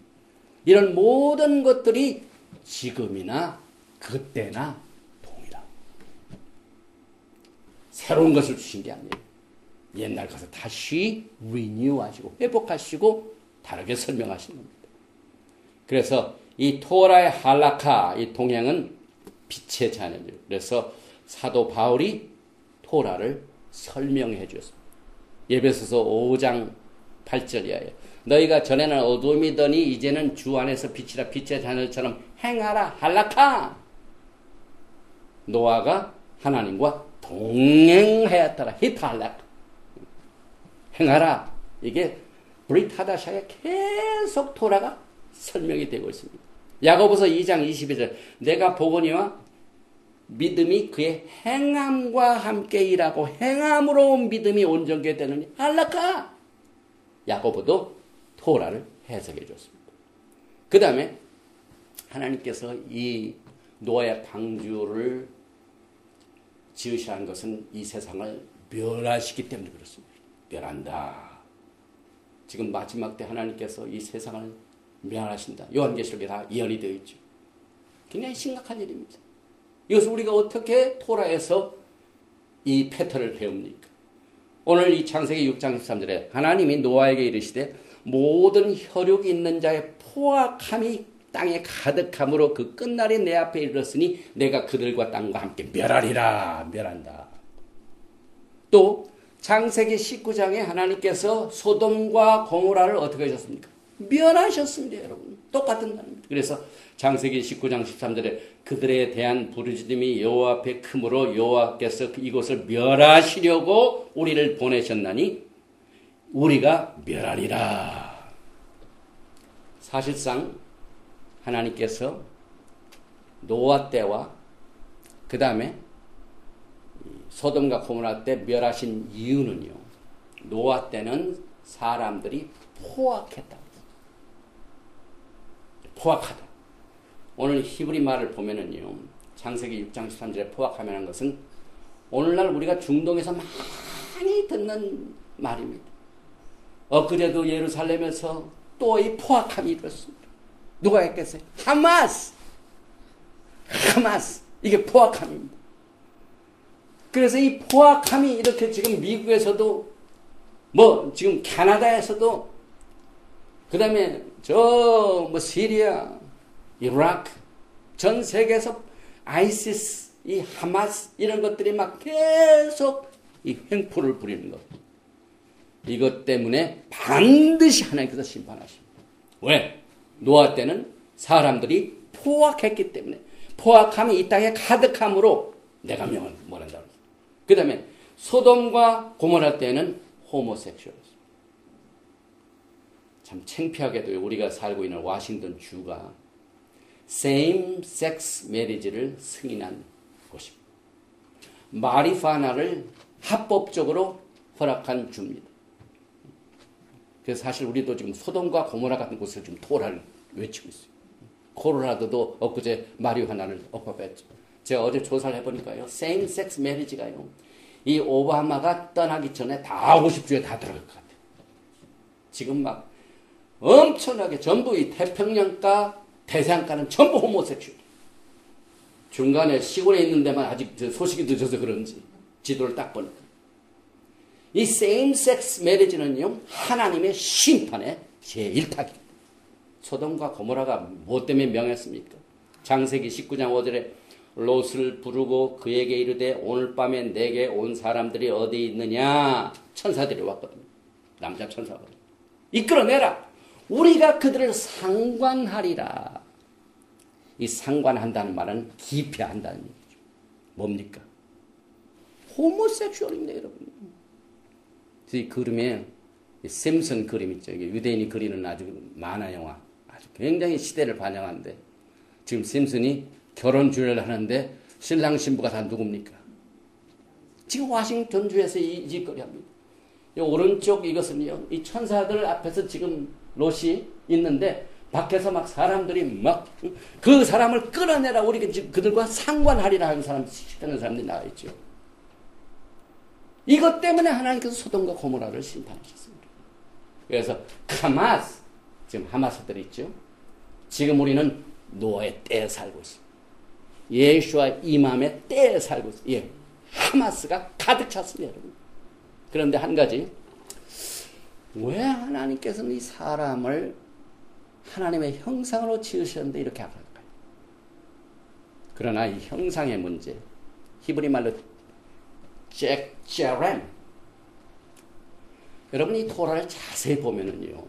이런 모든 것들이 지금이나 그때나 동일하고 새로운 것을 주신 게 아니에요. 옛날 것을 다시 리뉴하시고 회복하시고 다르게 설명하시는 겁니다. 그래서 이 토라의 할라카, 이 동행은 빛의 자녀죠. 그래서 사도 바울이 토라를 설명해 주었습니다. 에베소서 5장 8절 이하에 너희가 전에는 어둠이더니 이제는 주 안에서 빛이라 빛의 자녀처럼 행하라. 할라카. 노아가 하나님과 동행하였더라. 히탈라카. 행하라. 이게 브리타다샤에 계속 토라가 설명이 되고 있습니다. 야고보서 2장 22절 내가 보거니와 믿음이 그의 행함과 함께 일하고 행함으로 믿음이 온전케 되느니 할라카. 야고보도 토라를 해석해 줬습니다. 그 다음에 하나님께서 이 노아의 방주를 지으셔야 한 것은 이 세상을 멸하시기 때문에 그렇습니다. 멸한다. 지금 마지막 때 하나님께서 이 세상을 멸하신다. 요한계시록에 다 예언이 되어 있죠. 굉장히 심각한 일입니다. 이것을 우리가 어떻게 토라에서 이 패턴을 배웁니까? 오늘 이 창세기 6장 13절에 하나님이 노아에게 이르시되 모든 혈육이 있는 자의 포악함이 땅에 가득함으로 그 끝날이 내 앞에 이르렀으니 내가 그들과 땅과 함께 멸하리라. 멸한다. 또 창세기 19장에 하나님께서 소돔과 고모라를 어떻게 하셨습니까? 멸하셨습니다, 여러분. 똑같은 말입니다. 그래서 창세기 19장 13절에 그들에 대한 부르짖음이 여호와 앞에 크므로 여호와께서 이곳을 멸하시려고 우리를 보내셨나니 우리가 멸하리라. 사실상 하나님께서 노아 때와 그 다음에 소돔과 고모라 때 멸하신 이유는요. 노아 때는 사람들이 포악했다. 포악하다. 오늘 히브리 말을 보면은요. 창세기 6장 13절에 포악하면 것은 오늘날 우리가 중동에서 많이 듣는 말입니다. 엊그제도 예루살렘에서 또 이 포악함이 일었습니다. 누가 했겠어요? 하마스! 이게 포악함입니다. 그래서 이 포악함이 이렇게 지금 미국에서도 지금 캐나다에서도 그 다음에 시리아, 이라크 전 세계에서 아이시스, 이 하마스 이런 것들이 막 계속 이 횡포를 부리는 것. 이것 때문에 반드시 하나님께서 심판하십니다. 왜? 노아 때는 사람들이 포악했기 때문에 포악함이 이 땅에 가득함으로 내가 명을 뭐란다. 그 다음에 소돔과 고모라 때는 호모섹슈얼이었습니다. 참 창피하게도 우리가 살고 있는 워싱턴 주가 same sex marriage를 승인한 곳입니다. 마리파나를 합법적으로 허락한 주입니다. 그래서 사실 우리도 지금 소돔과 고모라 같은 곳을 좀 토라를 외치고 있어요. 코로라도도 엊그제 마리화나를 억압했죠. 제가 어제 조사를 해보니까요. same sex marriage가요. 이 오바마가 떠나기 전에 다 50주에 다 들어갈 것 같아요. 지금 막 엄청나게 전부 이 태평양가, 대서양가는 전부 호모섹슈얼. 중간에 시골에 있는 데만 아직 소식이 늦어서 그런지 지도를 딱 보니까. 이 same sex marriage는요. 하나님의 심판의 제1타입니다. 소돔과 고모라가 뭐 때문에 명했습니까? 창세기 19장 5절에 롯을 부르고 그에게 이르되 오늘 밤에 내게 온 사람들이 어디 있느냐? 천사들이 왔거든요. 남자 천사거든요. 이끌어내라. 우리가 그들을 상관하리라. 이 상관한다는 말은 기피한다는 얘기죠. 뭡니까? 호모섹슈얼입니다, 여러분. 이 그림에 샘슨 그림 있죠. 유대인이 그리는 아주 만화 영화. 아주 굉장히 시대를 반영하는데 지금 샘슨이 결혼 주례를 하는데 신랑 신부가 다 누굽니까? 지금 워싱턴주에서 이 짓거리 합니다. 이 오른쪽 이것은요. 이 천사들 앞에서 지금 롯이 있는데 밖에서 막 사람들이 막 그 사람을 끌어내라. 우리가 지금 그들과 상관하리라 하는 사람들이 나와 있죠. 이것 때문에 하나님께서 소돔과 고모라를 심판하셨습니다. 그래서 하마스, 지금 하마스들이 있죠. 지금 우리는 노아의 때에 살고 있습니다. 예수와 이맘의 때에 살고 있습니다. 예, 하마스가 가득 찼습니다, 여러분. 그런데 한 가지, 왜 하나님께서는 이 사람을 하나님의 형상으로 지으셨는데 이렇게 할까요? 그러나 이 형상의 문제, 히브리 말로 잭제렘. 여러분 이 토라를 자세히 보면은요.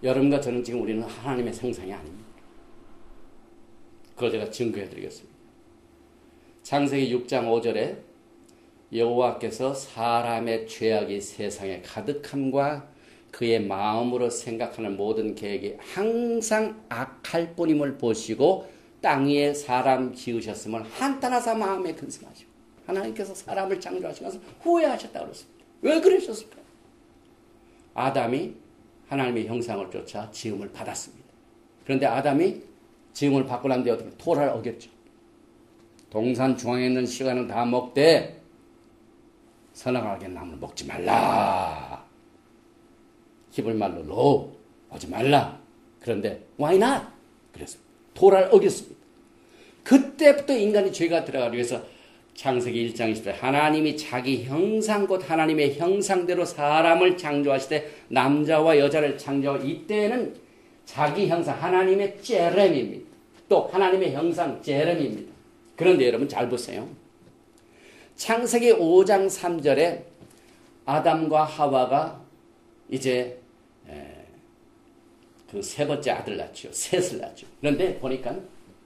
여러분과 저는 지금 우리는 하나님의 형상이 아닙니다. 그걸 제가 증거해 드리겠습니다. 창세기 6장 5절에 여호와께서 사람의 죄악이 세상에 가득함과 그의 마음으로 생각하는 모든 계획이 항상 악할 뿐임을 보시고 땅 위에 사람 지으셨음을 한탄하사 마음에 근심하시고 하나님께서 사람을 창조하시면서 후회하셨다고 그랬습니다. 왜 그러셨을까? 아담이 하나님의 형상을 쫓아 지음을 받았습니다. 그런데 아담이 지음을 받고 난 뒤에 어떻게 토라를 어겼죠. 동산 중앙에 있는 시간은 다 먹되 선악과의 나무를 먹지 말라. 히브리 말로 로 하지 말라. 그런데 why not? 그래서 토라를 어겼습니다. 그때부터 인간이 죄가 들어가기 위해서 창세기 1장 20절 하나님이 자기 형상 곧 하나님의 형상대로 사람을 창조하시되 남자와 여자를 창조하고 이때는 자기 형상 하나님의 제렘입니다. 또 하나님의 형상 제렘입니다. 그런데 여러분 잘 보세요. 창세기 5장 3절에 아담과 하와가 이제 그 세 번째 아들 낳죠. 셋을 낳죠. 그런데 보니까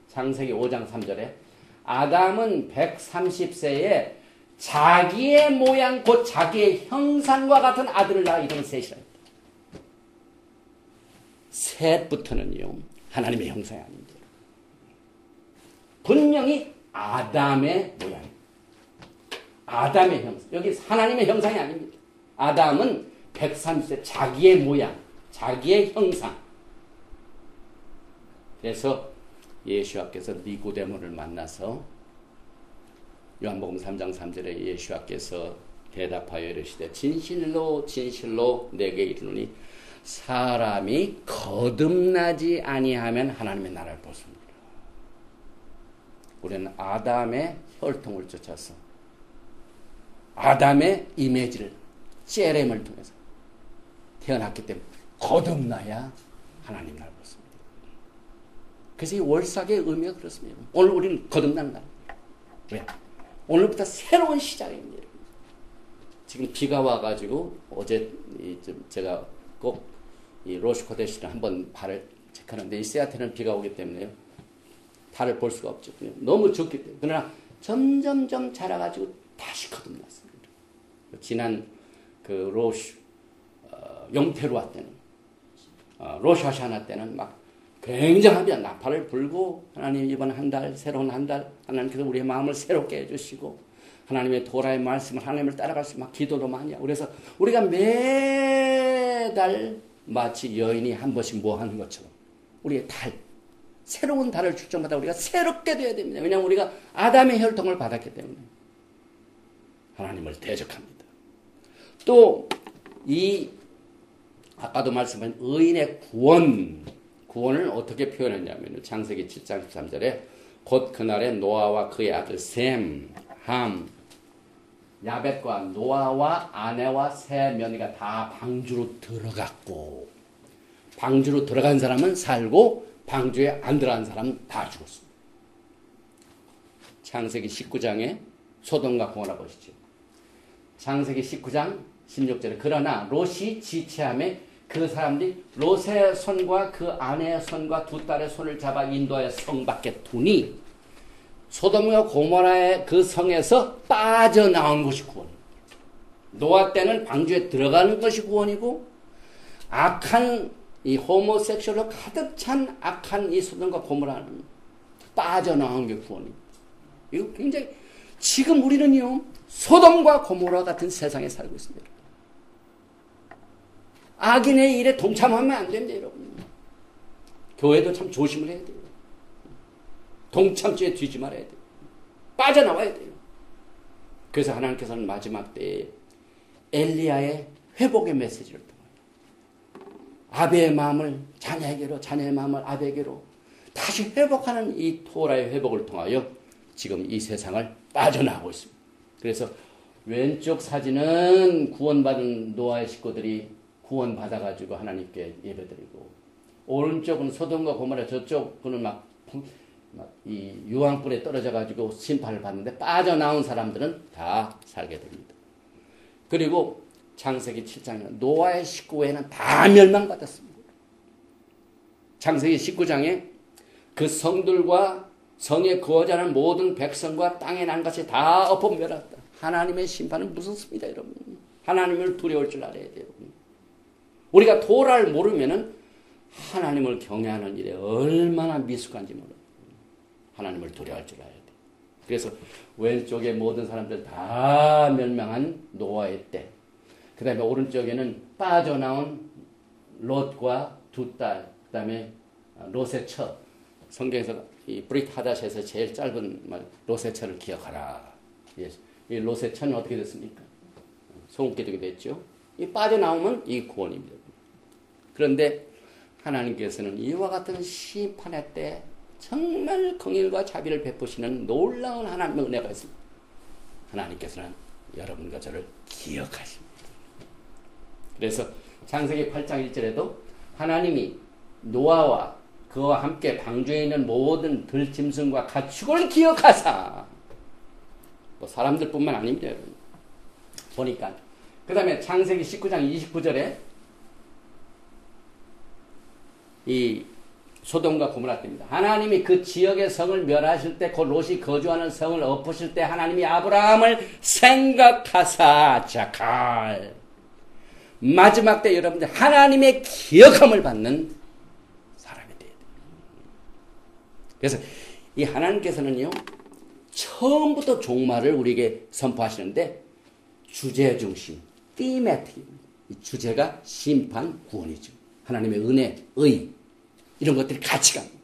창세기 5장 3절에 아담은 130세에 자기의 모양 곧 자기의 형상과 같은 아들을 낳아 이런 셋이라 했다. 셋부터는요 하나님의 형상이 아닙니다. 분명히 아담의 모양, 아담의 형상. 여기 하나님의 형상이 아닙니다. 아담은 130세 자기의 모양, 자기의 형상. 그래서 예수와께서 니고데모를 만나서 요한복음 3장 3절에 예수와께서 대답하여 이르시되 진실로 진실로 내게 이르노니 사람이 거듭나지 아니하면 하나님의 나라를 볼 수 없느니라. 우리는 아담의 혈통을 쫓아서 아담의 이미지를 CRM을 통해서 태어났기 때문에 거듭나야 하나님 나라를 볼 수 없습니다. 그래서 이 월삭의 의미가 그렇습니다. 오늘 우리는 거듭나는 날. 왜? 오늘부터 새로운 시작입니다. 지금 비가 와가지고 어제 제가 꼭 이 로시코데시를 한번 발을 체크하는데 이 세아테는 비가 오기 때문에요. 달을 볼 수가 없죠. 너무 좁기 때문에. 그러나 점점점 자라가지고 다시 거듭났습니다. 지난 그 용태루아 때는 로샤샤나 때는 막 굉장하게 나팔을 불고 하나님 이번 한 달 새로운 한 달 하나님께서 우리의 마음을 새롭게 해주시고 하나님의 도라의 말씀을 하나님을 따라갈 수 막 기도도 많이 하고 그래서 우리가 매달 마치 여인이 한 번씩 뭐 하는 것처럼 우리의 달 새로운 달을 출정받아 우리가 새롭게 되어야 됩니다. 왜냐하면 우리가 아담의 혈통을 받았기 때문에 하나님을 대적합니다. 또 이 아까도 말씀한 의인의 구원을 어떻게 표현했냐면 창세기 7장 13절에 곧 그날에 노아와 그의 아들 셈, 함, 야벳과 노아와 아내와 세 며느리가 다 방주로 들어갔고 방주로 들어간 사람은 살고 방주에 안 들어간 사람은 다 죽었습니다. 창세기 19장에 소돔과 고모라 보시죠. 창세기 19장 16절에 그러나 롯이 지체함에 그 사람들이 롯의 손과 그 아내의 손과 두 딸의 손을 잡아 인도하여 성 밖에 두니 소돔과 고모라의 그 성에서 빠져나온 것이 구원입니다. 노아 때는 방주에 들어가는 것이 구원이고 악한 이 호모섹슈얼로 가득 찬 악한 이 소돔과 고모라는 빠져나온 게 구원입니다. 이거 굉장히 지금 우리는요 소돔과 고모라 같은 세상에 살고 있습니다. 악인의 일에 동참하면 안 됩니다, 여러분. 교회도 참 조심을 해야 돼요. 동참죄에 뒤지 말아야 돼요. 빠져나와야 돼요. 그래서 하나님께서는 마지막 때에 엘리야의 회복의 메시지를 통하여 아베의 마음을 자녀에게로, 자녀의 마음을 아베에게로 다시 회복하는 이 토라의 회복을 통하여 지금 이 세상을 빠져나가고 있습니다. 그래서 왼쪽 사진은 구원받은 노아의 식구들이 구원받아가지고 하나님께 예배드리고 오른쪽은 소돔과 고모라 저쪽은 막 이 유황불에 떨어져가지고 심판을 받는데 빠져나온 사람들은 다 살게 됩니다. 그리고 창세기 7장에는 노아의 식구 외에는 다 멸망받았습니다. 창세기 19장에 그 성들과 성에 거하지 않은 모든 백성과 땅에 난 것이 다 엎어멸했다. 하나님의 심판은 무섭습니다, 여러분. 하나님을 두려울 줄 알아야 돼요. 우리가 토라를 모르면은 하나님을 경외하는 일에 얼마나 미숙한지 몰라요. 하나님을 두려워할 줄 알아야 돼요. 그래서 왼쪽에 모든 사람들 다 멸망한 노아의 때, 그 다음에 오른쪽에는 빠져나온 롯과 두 딸, 그 다음에 롯의 처. 성경에서 이 브릿 하닷에서 제일 짧은 말, 롯의 처를 기억하라. 이 롯의 처는 어떻게 됐습니까? 소금기둥이 됐죠. 이 빠져나오면 이 구원입니다. 그런데 하나님께서는 이와 같은 심판의 때 정말 긍휼과 자비를 베푸시는 놀라운 하나님의 은혜가 있습니다. 하나님께서는 여러분과 저를 기억하십니다. 그래서 창세기 8장 1절에도 하나님이 노아와 그와 함께 방주에 있는 모든 들짐승과 가축을 기억하사 뭐 사람들뿐만 아닙니다. 여러분. 보니까 그 다음에 창세기 19장 29절에 이 소돔과 고모라 때입니다. 하나님이 그 지역의 성을 멸하실 때, 그 롯이 거주하는 성을 엎으실 때 하나님이 아브라함을 생각하사 자칼. 마지막 때 여러분들 하나님의 기억함을 받는 사람이 돼야 돼요. 그래서 이 하나님께서는요, 처음부터 종말을 우리에게 선포하시는데 주제 중심, thematic. 이 주제가 심판, 구원이죠. 하나님의 은혜, 의 이런 것들이 같이 갑니다.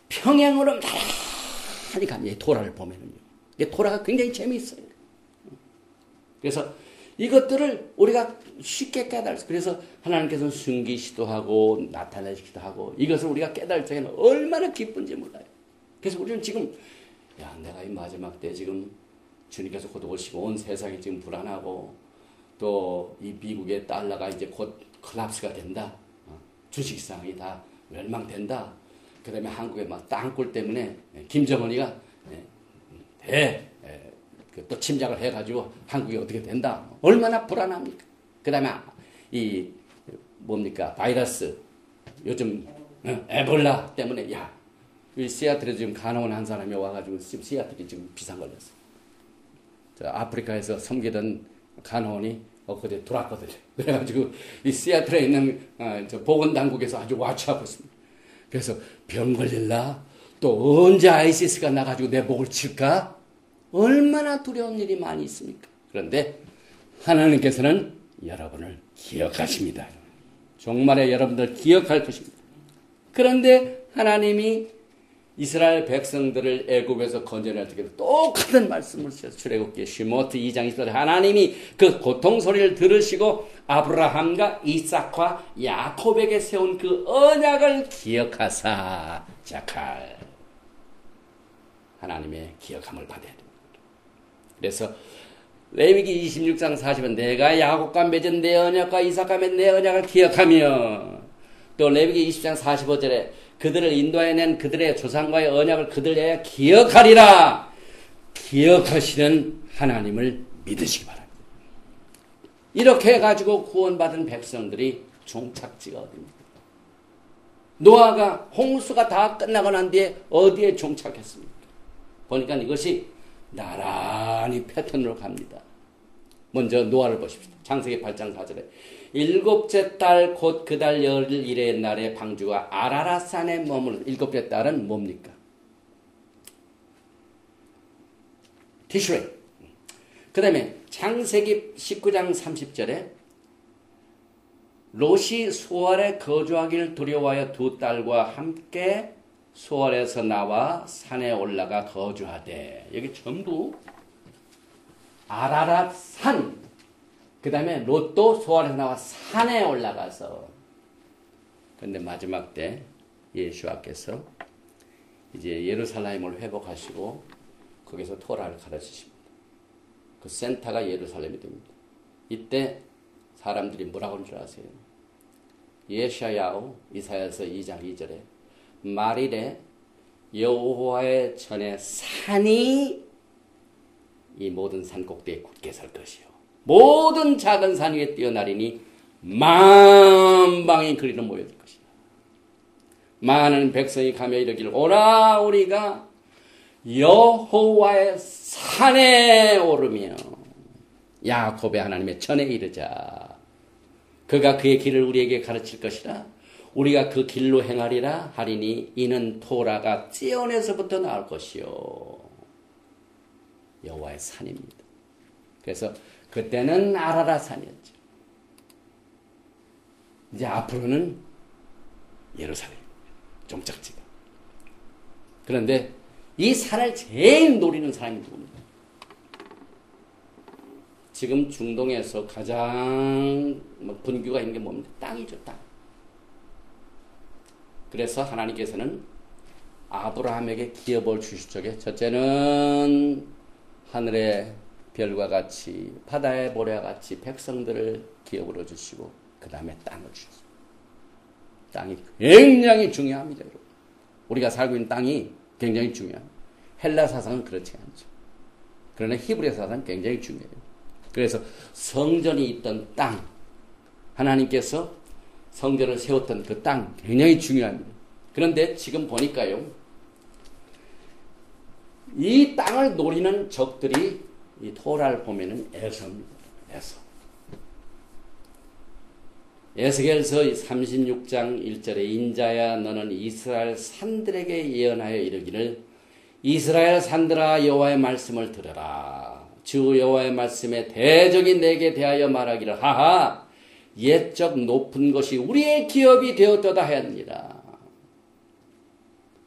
평행으로 나란히 갑니다. 이 토라를 보면은요. 이 토라가 굉장히 재미있어요. 그래서 이것들을 우리가 쉽게 깨달을 수, 그래서 하나님께서는 숨기시도 하고 나타내시기도 하고 이것을 우리가 깨달을 적에는 얼마나 기쁜지 몰라요. 그래서 우리는 지금 야, 내가 이 마지막 때 지금 주님께서 곧 오시고 온 세상이 지금 불안하고 또 이 미국의 달러가 이제 곧 콜랍스가 된다. 주식시장이 다 멸망된다. 그 다음에 한국의 막 땅굴 때문에 김정은이가 또 침략을 해가지고 한국이 어떻게 된다. 얼마나 불안합니까? 그 다음에 이 뭡니까? 바이러스. 요즘 에볼라 때문에 야, 이 시애틀에 지금 간호원 한 사람이 와가지고 지금 시애틀이 지금 비상 걸렸어. 저 아프리카에서 섬기던 간호원이 엊그제 돌아왔거든요. 그래가지고 이 시애틀에 있는 저 보건당국에서 아주 와치하고 있습니다. 그래서 병 걸릴라? 또 언제 아이시스가 나가지고 내 목을 칠까? 얼마나 두려운 일이 많이 있습니까? 그런데 하나님께서는 여러분을 기억하십니다. 종말에 여러분들 기억할 것입니다. 그런데 하나님이 이스라엘 백성들을 애굽에서 건져낼 때 똑같은 말씀을 주셔서 출애굽기 시모트 2장 20절에 하나님이 그 고통 소리를 들으시고 아브라함과 이삭과 야곱에게 세운 그 언약을 기억하사 자칼. 하나님의 기억함을 받아야 됩니다. 그래서 레위기 26장 40은 내가 야곱과 맺은 내 언약과 이삭과 맺은 내 언약을 기억하며, 또 레위기 20장 45절에 그들을 인도해낸 그들의 조상과의 언약을 그들에게 기억하리라. 기억하시는 하나님을 믿으시기 바랍니다. 이렇게 해가지고 구원받은 백성들이 종착지가 어디입니까? 노아가 홍수가 다 끝나고 난 뒤에 어디에 종착했습니까? 보니까 이것이 나란히 패턴으로 갑니다. 먼저 노아를 보십시오. 창세기 8장 4절에 일곱째 달 곧 그 달 열일의 날에 방주가 아라랏산에 머물러. 일곱째 달은 뭡니까? 티슈레이. 그 다음에 창세기 19장 30절에 롯이 소알에 거주하기를 두려워하여 두 딸과 함께 소알에서 나와 산에 올라가 거주하되. 여기 전부 아라랏 산. 그 다음에 롯도 소알에서 나와 산에 올라가서. 그런데 마지막 때 예수와께서 이제 예루살렘을 회복하시고 거기서 토라를 가르치십니다. 그 센터가 예루살렘이 됩니다. 이때 사람들이 뭐라고 하는 줄 아세요? 예샤야오 이사야서 2장 2절에 말일에 여호와의 전에 산이 이 모든 산 꼭대기에 굳게 설 것이요 모든 작은 산 위에 뛰어나리니 만방의 그리로 모여들 것이다. 많은 백성이 가며 이르기를 오라 우리가 여호와의 산에 오르며 야곱의 하나님의 전에 이르자. 그가 그의 길을 우리에게 가르칠 것이라. 우리가 그 길로 행하리라 하리니 이는 토라가 찌온에서부터 나올 것이요. 여호와의 산입니다. 그래서 그때는 아라라 산이었죠. 이제 앞으로는 예루살렘 종착지가. 그런데 이 산을 제일 노리는 사람이 누굽니까? 지금 중동에서 가장 분규가 있는 게 뭡니까? 땅이죠, 땅. 그래서 하나님께서는 아브라함에게 기업을 주실 적에 첫째는 하늘의 별과 같이 바다의 모래와 같이 백성들을 기업으로 주시고 그 다음에 땅을 주셨습니다. 땅이 굉장히 중요합니다. 여러분. 우리가 살고 있는 땅이 굉장히 중요합니다. 헬라 사상은 그렇지 않죠. 그러나 히브리 사상은 굉장히 중요해요. 그래서 성전이 있던 땅, 하나님께서 성전을 세웠던 그 땅 굉장히 중요합니다. 그런데 지금 보니까요, 이 땅을 노리는 적들이 이 토라를 보면은 에서입니다. 에서. 에스겔서 36장 1절에 인자야 너는 이스라엘 산들에게 예언하여 이르기를 이스라엘 산들아 여호와의 말씀을 들으라. 주 여호와의 말씀에 대적이 내게 대하여 말하기를 하하 옛적 높은 것이 우리의 기업이 되었도다 하였느니라.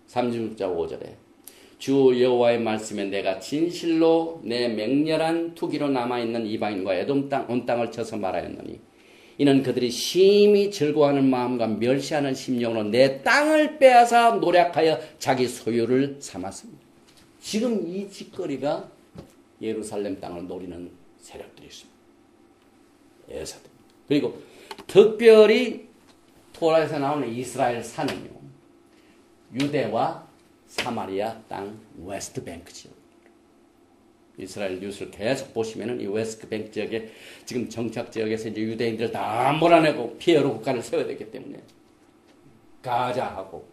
36장 5절에 주 여호와의 말씀에 내가 진실로 내 맹렬한 투기로 남아있는 이방인과 에돔 땅 온 땅을 쳐서 말하였노니 이는 그들이 심히 즐거워하는 마음과 멸시하는 심령으로 내 땅을 빼앗아 노략하여 자기 소유를 삼았습니다. 지금 이 짓거리가 예루살렘 땅을 노리는 세력들이 있습니다. 에서들. 그리고 특별히 토라에서 나오는 이스라엘 산은요, 유대와 사마리아 땅 웨스트뱅크 지역. 이스라엘 뉴스를 계속 보시면은 이 웨스트뱅크 지역에 지금 정착 지역에서 이제 유대인들 다 몰아내고 피해로 국가를 세워야 되기 때문에 가자하고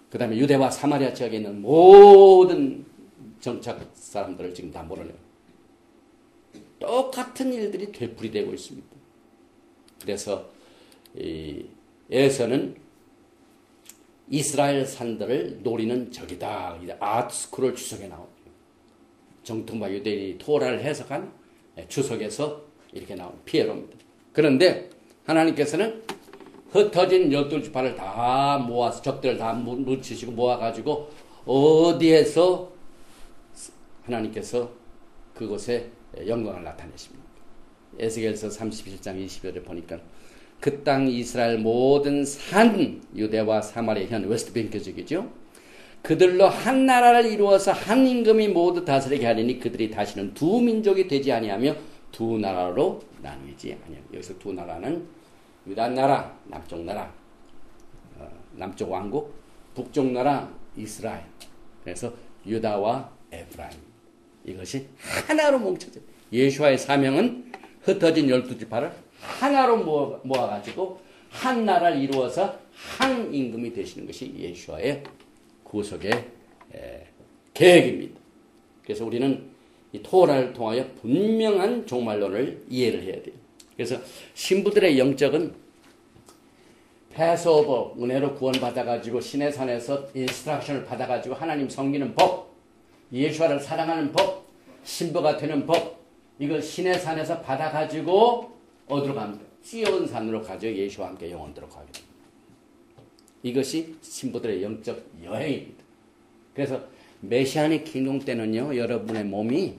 그 다음에 유대와 사마리아 지역에 있는 모든 정착 사람들을 지금 다 몰아내고 똑같은 일들이 되풀이되고 있습니다. 그래서 이 에서는 이스라엘 산들을 노리는 적이다. 아트스쿨을 추석에 나옵니다. 정통파 유대인이 토라를 해석한 추석에서 이렇게 나온 피에로입니다. 그런데 하나님께서는 흩어진 12지파를 다 모아서 적들을 다 묻히시고 모아가지고 어디에서 하나님께서 그곳에 영광을 나타내십니다. 에스겔서 37장 20절에 보니까 그 땅 이스라엘 모든 산 유대와 사마리아 현 웨스트뱅크 지역이죠. 그들로 한 나라를 이루어서 한 임금이 모두 다스리게 하리니 그들이 다시는 두 민족이 되지 아니하며 두 나라로 나누지 아니하며 여기서 두 나라는 유다 나라, 남쪽 나라, 남쪽 왕국, 북쪽 나라 이스라엘. 그래서 유다와 에프라임 이것이 하나로 뭉쳐져. 예수와의 사명은 흩어진 12지파를 하나로 모아가지고 한 나라를 이루어서 한 임금이 되시는 것이 예수와의 구속의 계획입니다. 그래서 우리는 이 토라를 통하여 분명한 종말론을 이해를 해야 돼요. 그래서 신부들의 영적은 패스오버 은혜로 구원받아가지고 신의 산에서 인스트럭션을 받아가지고 하나님 섬기는 법, 예수와를 사랑하는 법, 신부가 되는 법, 이걸 신의 산에서 받아가지고 어디로 갑니까? 시온 산으로 가져 예수와 함께 영원토록 가게 됩니다. 이것이 신부들의 영적 여행입니다. 그래서 메시아닉 킹동 때는요, 여러분의 몸이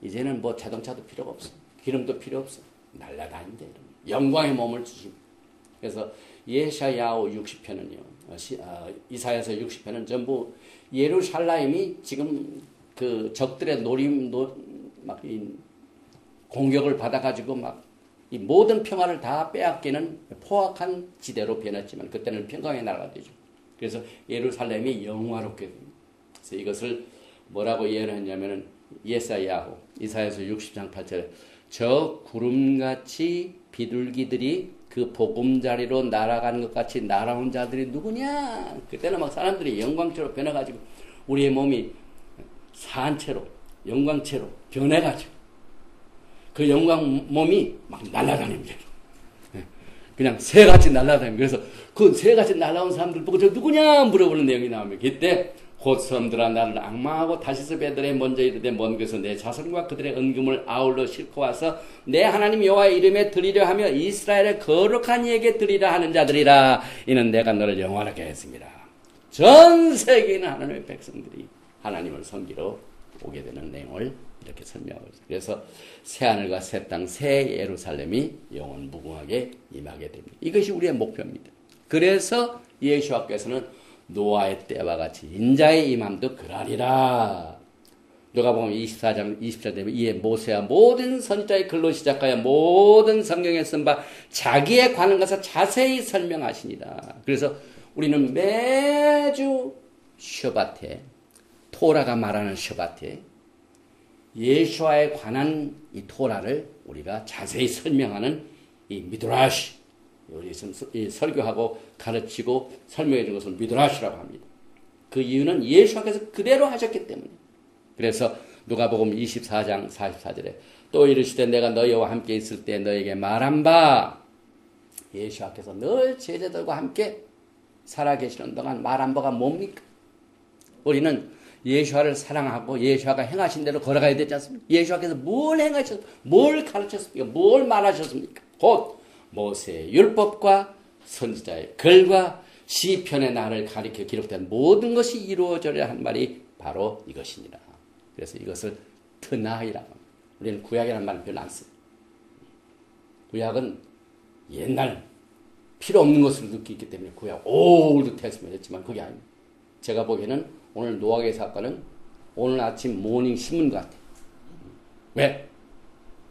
이제는 뭐 자동차도 필요가 없어, 기름도 필요 없어, 날라다닌다. 영광의 몸을 주십니다. 그래서 예샤야오 60편은요, 이사야서 60편은 전부 예루살렘이 지금 그 적들의 막 공격을 받아가지고 막 이 모든 평화를 다 빼앗기는 포악한 지대로 변했지만 그때는 평강의 나라가 되죠. 그래서 예루살렘이 영화롭게 됩니다. 그래서 이것을 뭐라고 예언했냐면은 이사야서 60장 8절에 저 구름같이 비둘기들이 그 보금자리로 날아가는 것 같이 날아온 자들이 누구냐? 그때는 막 사람들이 영광체로 변해가지고 우리의 몸이 산채로 영광체로 변해가지고 그 영광 몸이 막 날아다닙니다. 그냥 새같이 날아다닙니다. 그래서 그 새같이 날아온 사람들 보고 저 누구냐 물어보는 내용이 나옵니다. 그때 곧 섬들아 나를 악망하고 다시스 배들에 먼저 이르되 먼 곳에서 내 자손과 그들의 은금을 아울러 싣고 와서 내 하나님 여호와의 이름에 드리려 하며 이스라엘의 거룩한 이에게 드리려 하는 자들이라. 이는 내가 너를 영원하게 했습니다. 전 세계에 있는 하나님의 백성들이 하나님을 섬기러 오게 되는 내용을 이렇게 설명하고 있습니다. 그래서 새하늘과 새 땅, 새 예루살렘이 영원 무궁하게 임하게 됩니다. 이것이 우리의 목표입니다. 그래서 예수와께서는 노아의 때와 같이 인자의 임함도 그러리라. 누가복음 24장 24절에 되면 이에 모세와 모든 선지자의 글로 시작하여 모든 성경에 쓴 바 자기에 관한 것을 자세히 설명하시니라. 그래서 우리는 매주 셔바트에 토라가 말하는 셔바트에 예수와에 관한 이 토라를 우리가 자세히 설명하는 이 미드라시, 우리 지금 이 설교하고 가르치고 설명해 준 것을 미드라시라고 합니다. 그 이유는 예수께서 그대로 하셨기 때문에. 그래서 누가복음 24장 44절에 또 이르시되 내가 너희와 함께 있을 때 너에게 말한 바, 예수께서 늘 제자들과 함께 살아계시는 동안 말한 바가 뭡니까? 우리는 예수와를 사랑하고 예수와가 행하신 대로 걸어가야 되지 않습니까? 예수와께서 뭘 행하셨습니까? 뭘 가르쳤습니까? 뭘 말하셨습니까? 곧 모세의 율법과 선지자의 글과 시편의 나를 가리켜 기록된 모든 것이 이루어져야 한 말이 바로 이것이니라. 그래서 이것을 트나이라고 합니다. 우리는 구약이라는 말을 별로 안 써요. 구약은 옛날 필요 없는 것을 느끼기 때문에 구약 올드 테스트만 했지만 그게 아닙니다. 제가 보기에는 오늘 노아의 사건은 오늘 아침 모닝 신문 같아요. 왜?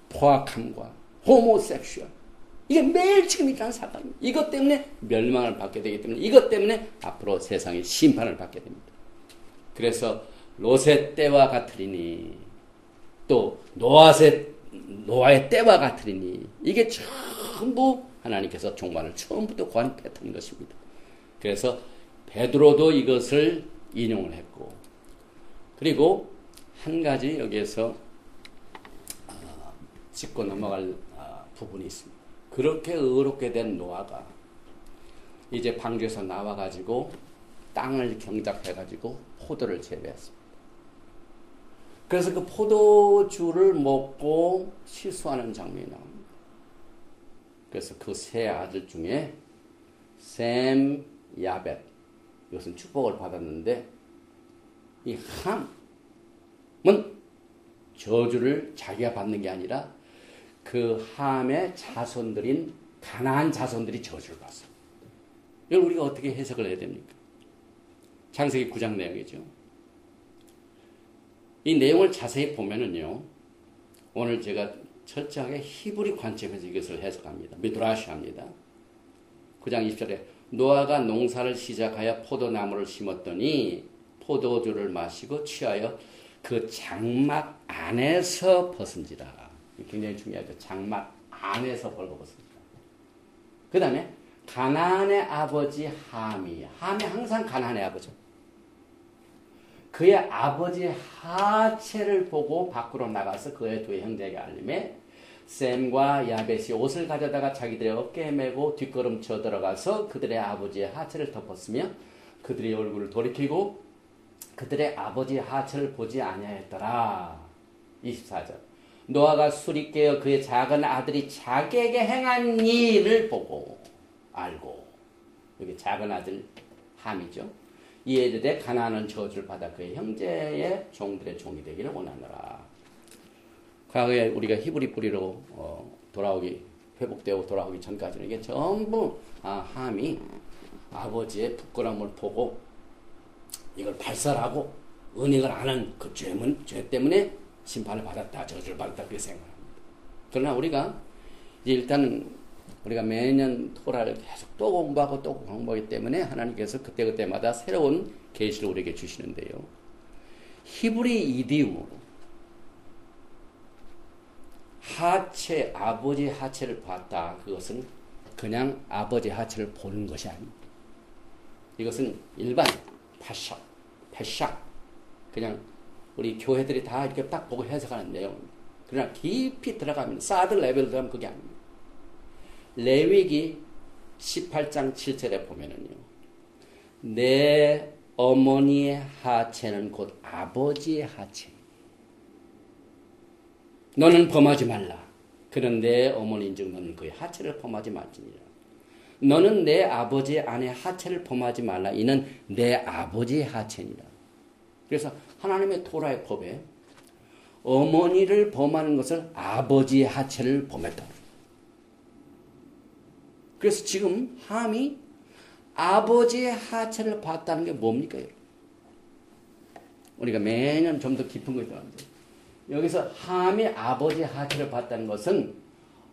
포악함과 호모섹슈얼, 이게 매일 지금 일어나는 사건입니다. 이것 때문에 멸망을 받게 되기 때문에, 이것 때문에 앞으로 세상의 심판을 받게 됩니다. 그래서 롯의 때와 같으리니 또 노아의 때와 같으리니, 이게 전부 하나님께서 종말을 처음부터 구한 패턴인 것입니다. 그래서 베드로도 이것을 인용을 했고, 그리고 한 가지 여기에서 짚고 넘어갈 부분이 있습니다. 그렇게 의롭게 된 노아가 이제 방주에서 나와가지고 땅을 경작해가지고 포도를 재배했습니다. 그래서 그 포도주를 먹고 실수하는 장면이 나옵니다. 그래서 그 세 아들 중에 셈, 야벳, 이것은 축복을 받았는데, 이 함은 저주를 자기가 받는 게 아니라 그 함의 자손들인 가나안 자손들이 저주를 받습니다. 이걸 우리가 어떻게 해석을 해야 됩니까? 창세기 9장 내용이죠. 이 내용을 자세히 보면은요, 오늘 제가 철저하게 히브리 관점에서 이것을 해석합니다. 미드라시 합니다. 9장 20절에 노아가 농사를 시작하여 포도나무를 심었더니 포도주를 마시고 취하여 그 장막 안에서 벗은지라. 굉장히 중요하죠. 장막 안에서 벌거벗습니다. 그 다음에 가나안의 아버지 함이 항상 가나안의 아버지. 그의 아버지 하체를 보고 밖으로 나가서 그의 두 형제에게 알림해 셈과 야벳이 옷을 가져다가 자기들의 어깨에 메고 뒷걸음쳐 들어가서 그들의 아버지의 하체를 덮었으며 그들의 얼굴을 돌이키고 그들의 아버지의 하체를 보지 아니하였더라. 24절. 노아가 술이 깨어 그의 작은 아들이 자기에게 행한 일을 보고 알고, 여기 작은 아들 함이죠. 이에 이르되 가나안은 저주를 받아 그의 형제의 종들의 종이 되기를 원하노라. 과거에 우리가 히브리 뿌리로 회복되고 돌아오기 전까지는 이게 전부 함이 아버지의 부끄러움을 보고 이걸 발설하고 은행을 안 한 그 죄 때문에 심판을 받았다, 저주를 받았다, 그렇게 생각합니다. 그러나 우리가 이제 일단은 우리가 매년 토라를 계속 또 공부하고 또 공부하기 때문에 하나님께서 그때그때마다 새로운 계시를 우리에게 주시는데요. 히브리 이디움으로 하체, 아버지 하체를 봤다. 그것은 그냥 아버지 하체를 보는 것이 아닙니다. 이것은 일반 패샥 그냥 우리 교회들이 다 이렇게 딱 보고 해석하는 내용입니다. 그러나 깊이 들어가면 사드 레벨 들어가면 그게 아닙니다. 레위기 18장 7절에 보면은요, 내 어머니의 하체는 곧 아버지의 하체. 너는 범하지 말라. 그는 내 어머니인즉 너는 그의 하체를 범하지 말지니라. 너는 내 아버지의 아내의 하체를 범하지 말라. 이는 내 아버지의 하체니라. 그래서 하나님의 토라의 법에 어머니를 범하는 것을 아버지의 하체를 범했다. 그래서 지금 함이 아버지의 하체를 봤다는 게 뭡니까? 우리가 매년 좀 더 깊은 걸 들어가는데, 여기서 함이 아버지의 하체를 봤다는 것은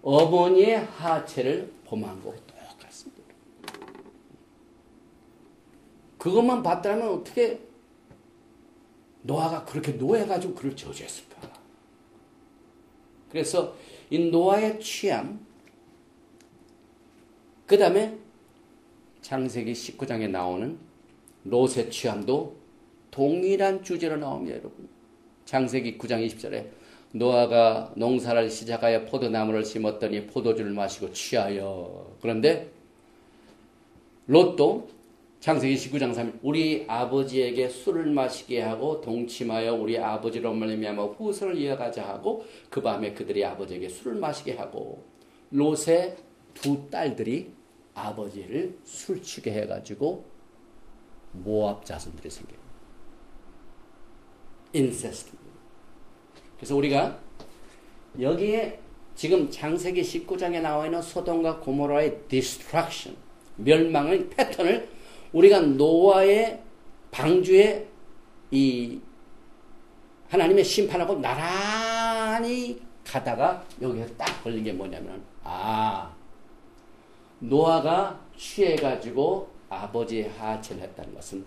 어머니의 하체를 범한 거고 똑같습니다. 그것만 봤다면 어떻게 노아가 그렇게 노해가지고 그를 저주했을까? 그래서 이 노아의 취함, 그 다음에 창세기 19장에 나오는 롯의 취함도 동일한 주제로 나옵니다, 여러분. 창세기 9장 20절에 노아가 농사를 시작하여 포도나무를 심었더니 포도주를 마시고 취하여. 그런데 롯도 창세기 19장 3절 우리 아버지에게 술을 마시게 하고 동침하여 우리 아버지로 말미암아 후손을 이어가자 하고 그 밤에 그들이 아버지에게 술을 마시게 하고 롯의 두 딸들이 아버지를 술 취게 해가지고 모압 자손들이 생겨요. 인세스트. 그래서 우리가 여기에 지금 창세기 19장에 나와 있는 소돔과 고모라의 destruction, 멸망의 패턴을 우리가 노아의 방주에 이 하나님의 심판하고 나란히 가다가 여기에 딱 걸린 게 뭐냐면 노아가 취해가지고 아버지의 하체를 했다는 것은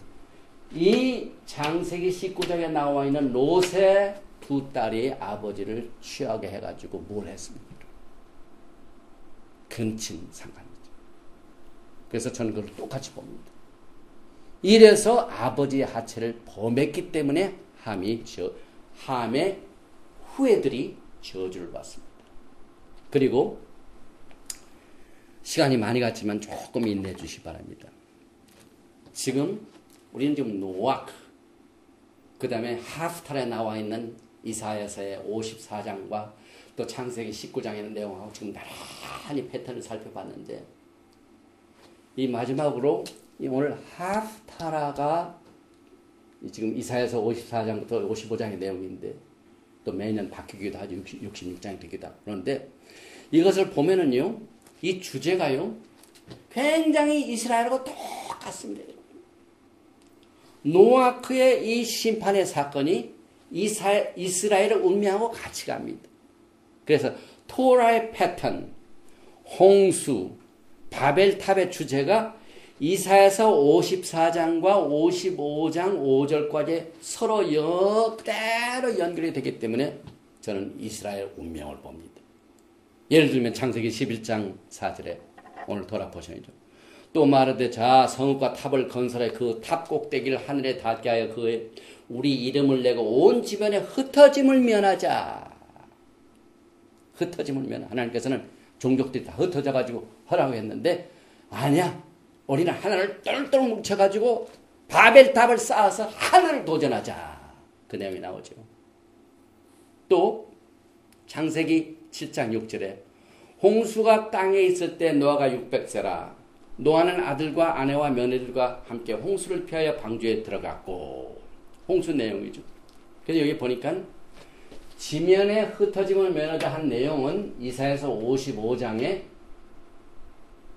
이 창세기 19장에 나와 있는 롯의 두 딸이 아버지를 취하게 해가지고 뭘 했습니까? 근친 상간이죠. 그래서 저는 그걸 똑같이 봅니다. 이래서 아버지의 하체를 범했기 때문에 함의 후예들이 저주를 받습니다. 그리고 시간이 많이 갔지만 조금 인내해 주시기 바랍니다. 지금 우리는 지금 노아크, 그 다음에 하프탈에 나와 있는 이사야서의 54장과 또 창세기 19장에 있는 내용하고 지금 나란히 패턴을 살펴봤는데 이 마지막으로 오늘 하프타라가 지금 이사야서 54장부터 55장의 내용인데 또 매년 바뀌기도 하죠. 66장이 되기도 하고. 그런데 이것을 보면은요, 이 주제가요, 굉장히 이스라엘하고 똑같습니다. 노아크의 이 심판의 사건이 이스라엘의 운명하고 같이 갑니다. 그래서 토라의 패턴, 홍수, 바벨탑의 주제가 이사야서 54장과 55장 5절까지 서로 그대로 연결이 되기 때문에 저는 이스라엘 운명을 봅니다. 예를 들면 창세기 11장 4절에 오늘 돌아보셔야죠. 또 말하되 자 성읍과 탑을 건설해 그 탑 꼭대기를 하늘에 닿게 하여 그의 우리 이름을 내고 온 주변에 흩어짐을 면하자. 흩어짐을 면 하나님께서는 종족들이 다 흩어져 가지고 하라고 했는데 아니야. 우리는 하나를 똘똘 뭉쳐가지고 바벨탑을 쌓아서 하나를 도전하자. 그 내용이 나오죠. 또 창세기 7장 6절에 홍수가 땅에 있을 때 노아가 600세라. 노아는 아들과 아내와 며느리들과 함께 홍수를 피하여 방주에 들어갔고. 홍수 내용이죠. 그래서 여기 보니까 지면에 흩어짐을 면하자 한 내용은 이사야서 55장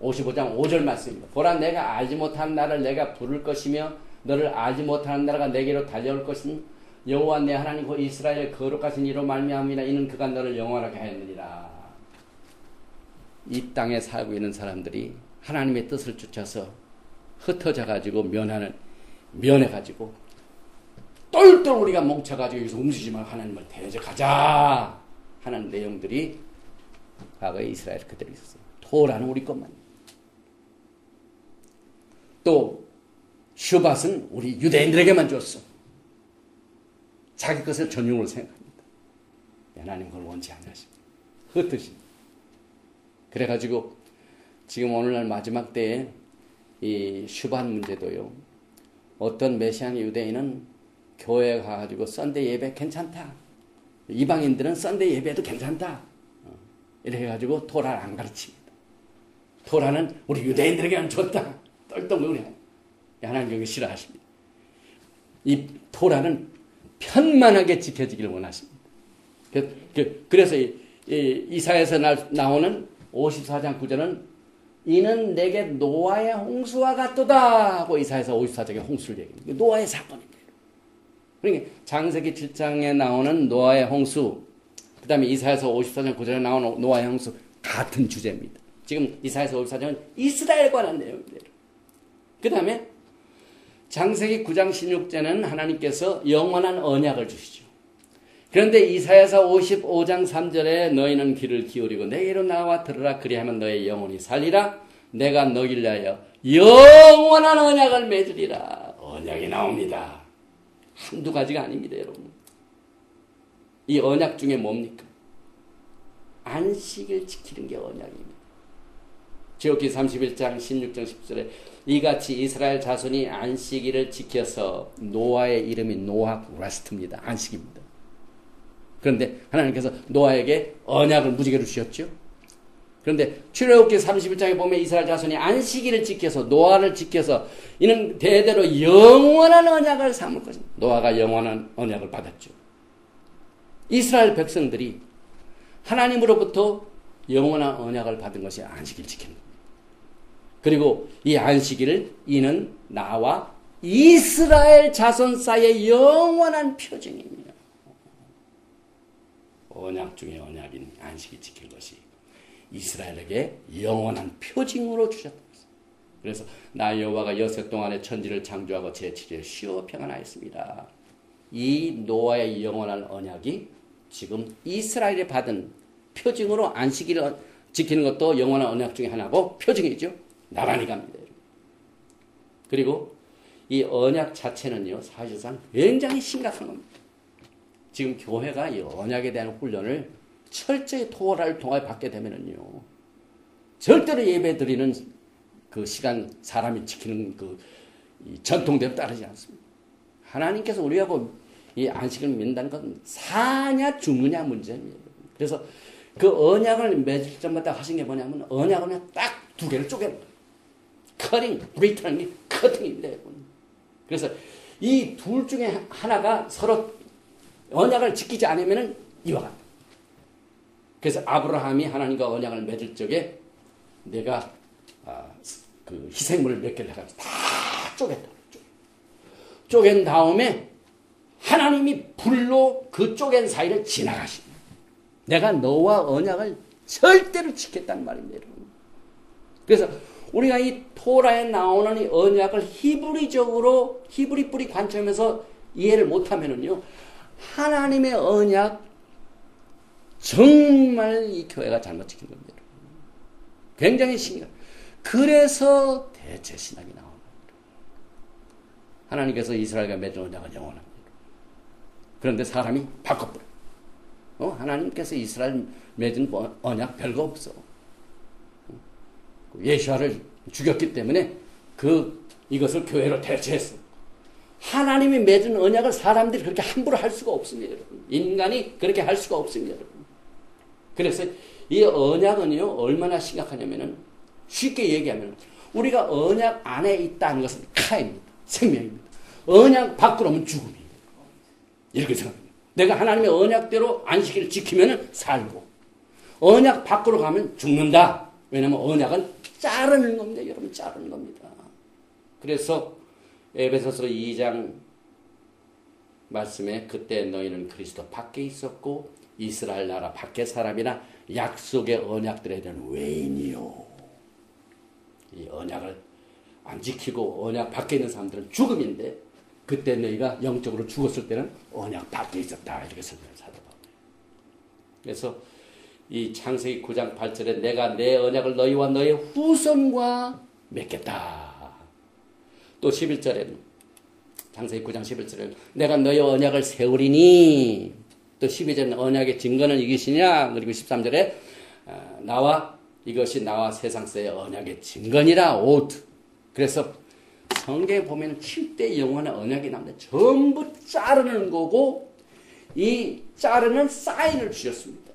5절 말씀입니다. 보라 내가 알지 못한 나를 내가 부를 것이며 너를 알지 못하는 나라가 내게로 달려올 것은 여호와 내 하나님 그 이스라엘의 거룩하신 이로 말미암이나 이는 그가 너를 영원하게 하였느니라. 이 땅에 살고 있는 사람들이 하나님의 뜻을 쫓아서 흩어져 가지고 면해 가지고 똘똘 우리가 뭉쳐가지고 여기서 움직이지 말고 하나님을 대적하자 하는 내용들이 과거에 이스라엘 그대로 있었어요. 토라는 우리 것만. 또 슈밧은 우리 유대인들에게만 줬어. 자기 것을 전용으로 생각합니다. 하나님 그걸 원치 않으십니다. 흩으십니다. 그래가지고 지금 오늘날 마지막 때에 이 슈밧 문제도요. 어떤 메시안 유대인은 교회에 가가지고 썬데이 예배 괜찮다. 이방인들은 썬데이 예배도 괜찮다. 이렇게 해가지고 토라를 안 가르칩니다. 토라는 우리 유대인들에게만 줬다. 똘똘 하나님 여기 싫어하십니다. 이 토라는 편만하게 지켜지기를 원하십니다. 그래서 이사야에서 나오는 54장 9절은 이는 내게 노아의 홍수와 같도다 하고 이사야서 54장에 홍수를 얘기합니다. 노아의 사건입니다. 그러니까 창세기 7장에 나오는 노아의 홍수, 그 다음에 이사야서 54장 9절에 나오는 노아의 홍수 같은 주제입니다. 지금 이사야서 54장은 이스라엘에 관한 내용입니다. 그 다음에 창세기 9장 16절에는 하나님께서 영원한 언약을 주시죠. 그런데 이사야서 55장 3절에 너희는 귀를 기울이고 내게로 나와 들으라 그리하면 너의 영혼이 살리라. 내가 너희를 위하여 영원한 언약을 맺으리라. 언약이 나옵니다. 한두 가지가 아닙니다, 여러분. 이 언약 중에 뭡니까? 안식일 지키는 게 언약입니다. 지옥기 31장 16절 10절에 이같이 이스라엘 자손이 안식일을 지켜서 노아의 이름이 노아 레스트입니다. 안식입니다. 그런데 하나님께서 노아에게 언약을 무지개로 주셨죠. 그런데 출애굽기 31장에 보면 이스라엘 자손이 안식일을 지켜서 노아를 지켜서 이는 대대로 영원한 언약을 삼을 것입니다. 노아가 영원한 언약을 받았죠. 이스라엘 백성들이 하나님으로부터 영원한 언약을 받은 것이 안식일을 지키는 겁니다. 그리고 이 안식일을 이는 나와 이스라엘 자손 사이의 영원한 표징입니다. 언약 중에 언약인 안식일 지킬 것이 이스라엘에게 영원한 표징으로 주셨다. 그래서 나 여호와가 여섯 동안의 천지를 창조하고 제7일에 쉬어 평안하였습니다. 이 노아의 영원한 언약이 지금 이스라엘이 받은 표징으로 안식일을 지키는 것도 영원한 언약 중에 하나고 표징이죠. 나란히 갑니다. 그리고 이 언약 자체는요, 사실상 굉장히 심각한 겁니다. 지금 교회가 이 언약에 대한 훈련을 철저히 토라를 통해 받게 되면은요, 절대로 예배 드리는 그 시간 사람이 지키는 그 전통대로 따르지 않습니다. 하나님께서 우리하고 이 안식을 믿는다는 건 사냐 죽느냐 문제입니다. 그래서 그 언약을 맺을 때마다 하신 게 뭐냐면 언약을 그냥 딱 두 개를 쪼개는 거예요. 커팅, 리터닝, 커팅입니다. 그래서 이 둘 중에 하나가 서로 언약을 지키지 않으면 이와 같다. 그래서 아브라함이 하나님과 언약을 맺을 적에 내가 그 희생물을 몇 개를 해가지고 다 쪼갰다. 쪼갠 다음에 하나님이 불로 그 쪼갠 사이를 지나가십니다. 내가 너와 언약을 절대로 지켰단 말입니다, 여러분. 그래서 우리가 이 토라에 나오는 이 언약을 히브리적으로 히브리 뿌리 관점에서 이해를 못하면은요, 하나님의 언약 정말 이 교회가 잘못 지킨 겁니다. 굉장히 신기해요. 그래서 대체 신학이 나옵니다. 하나님께서 이스라엘과 맺은 언약은 영원합니다. 그런데 사람이 바꿔버려. 하나님께서 이스라엘 맺은 언약 별거 없어. 예수아를 죽였기 때문에 이것을 교회로 대체했어. 하나님이 맺은 언약을 사람들이 그렇게 함부로 할 수가 없습니다, 여러분. 인간이 그렇게 할 수가 없습니다, 여러분. 그래서 이 언약은요, 얼마나 심각하냐면은, 쉽게 얘기하면, 우리가 언약 안에 있다는 것은 카입니다. 생명입니다. 언약 밖으로 오면 죽음이에요. 이렇게 생각합니다. 내가 하나님의 언약대로 안식일을 지키면 살고, 언약 밖으로 가면 죽는다. 왜냐하면 언약은 자르는 겁니다. 여러분, 자르는 겁니다. 그래서 에베소서 2장 말씀에 그때 너희는 그리스도 밖에 있었고 이스라엘 나라 밖의 사람이나 약속의 언약들에 대한 외인이요. 이 언약을 안 지키고 언약 밖에 있는 사람들은 죽음인데 그때 너희가 영적으로 죽었을 때는 언약 밖에 있었다. 이렇게 설명을 하더라고요. 그래서 이 창세기 9장 8절에 내가 내 언약을 너희와 너희 후손과 맺겠다. 또 11절에는 창세기 9장 11절에 내가 너희 언약을 세우리니 또 12절에는 언약의 증거는 이것이냐 그리고 13절에 이것이 나와 세상서의 언약의 증거니라 오트. 그래서 성경에 보면 7대 영원의 언약이 나오는데 전부 자르는 거고 이 자르는 사인을 주셨습니다.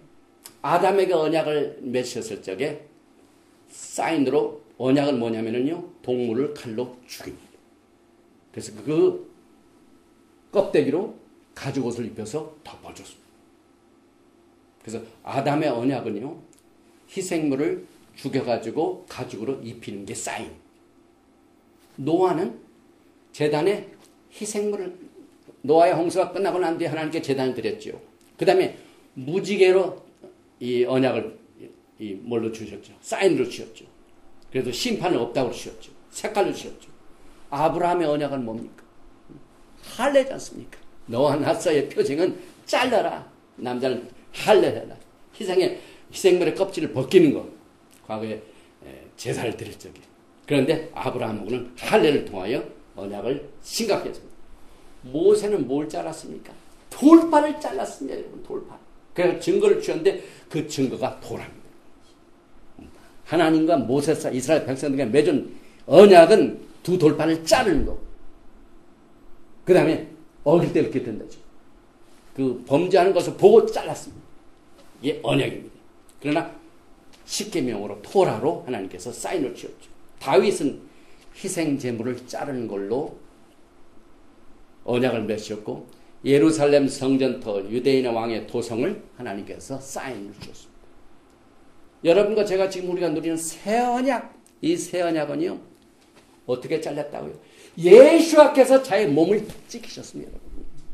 아담에게 언약을 맺으셨을 적에 사인으로 언약은 뭐냐면요 동물을 칼로 죽입니다. 그래서 그 껍데기로 가죽 옷을 입혀서 덮어줬습니다. 그래서 아담의 언약은요 희생물을 죽여가지고 가죽으로 입히는 게 사인. 노아는 제단에 희생물을 노아의 홍수가 끝나고 난 뒤에 하나님께 제단을 드렸죠. 그 다음에 무지개로 이 언약을 뭘로 주셨죠? 사인으로 주셨죠. 그래서 심판은 없다고 주셨죠. 색깔로 주셨죠. 아브라함의 언약은 뭡니까? 할례지 않습니까? 너와 나 사이의 표징은 잘라라. 남자는 할례해라. 희생물의 껍질을 벗기는 것. 과거에 제사를 드릴 적에. 그런데 아브라함하고는 할례를 통하여 언약을 심각하게 했습니다. 모세는 뭘 잘랐습니까? 돌판을 잘랐습니다. 여러분, 돌판. 그래서 증거를 주었는데 그 증거가 토라입니다. 하나님과 모세, 이스라엘 백성들과 맺은 언약은 두 돌판을 자르는 거. 그 다음에 어길 때 이렇게 된다죠. 그 범죄하는 것을 보고 잘랐습니다. 이게 언약입니다. 그러나 십계명으로 토라로 하나님께서 사인을 지었죠. 다윗은 희생 제물을 자르는 걸로 언약을 맺으셨고 예루살렘 성전터 유대인의 왕의 도성을 하나님께서 사인을 주셨습니다. 여러분과 제가 지금 우리가 누리는 새 언약, 이 새 언약은요 어떻게 잘렸다고요? 예수께서 자기 몸을 찍히셨습니다.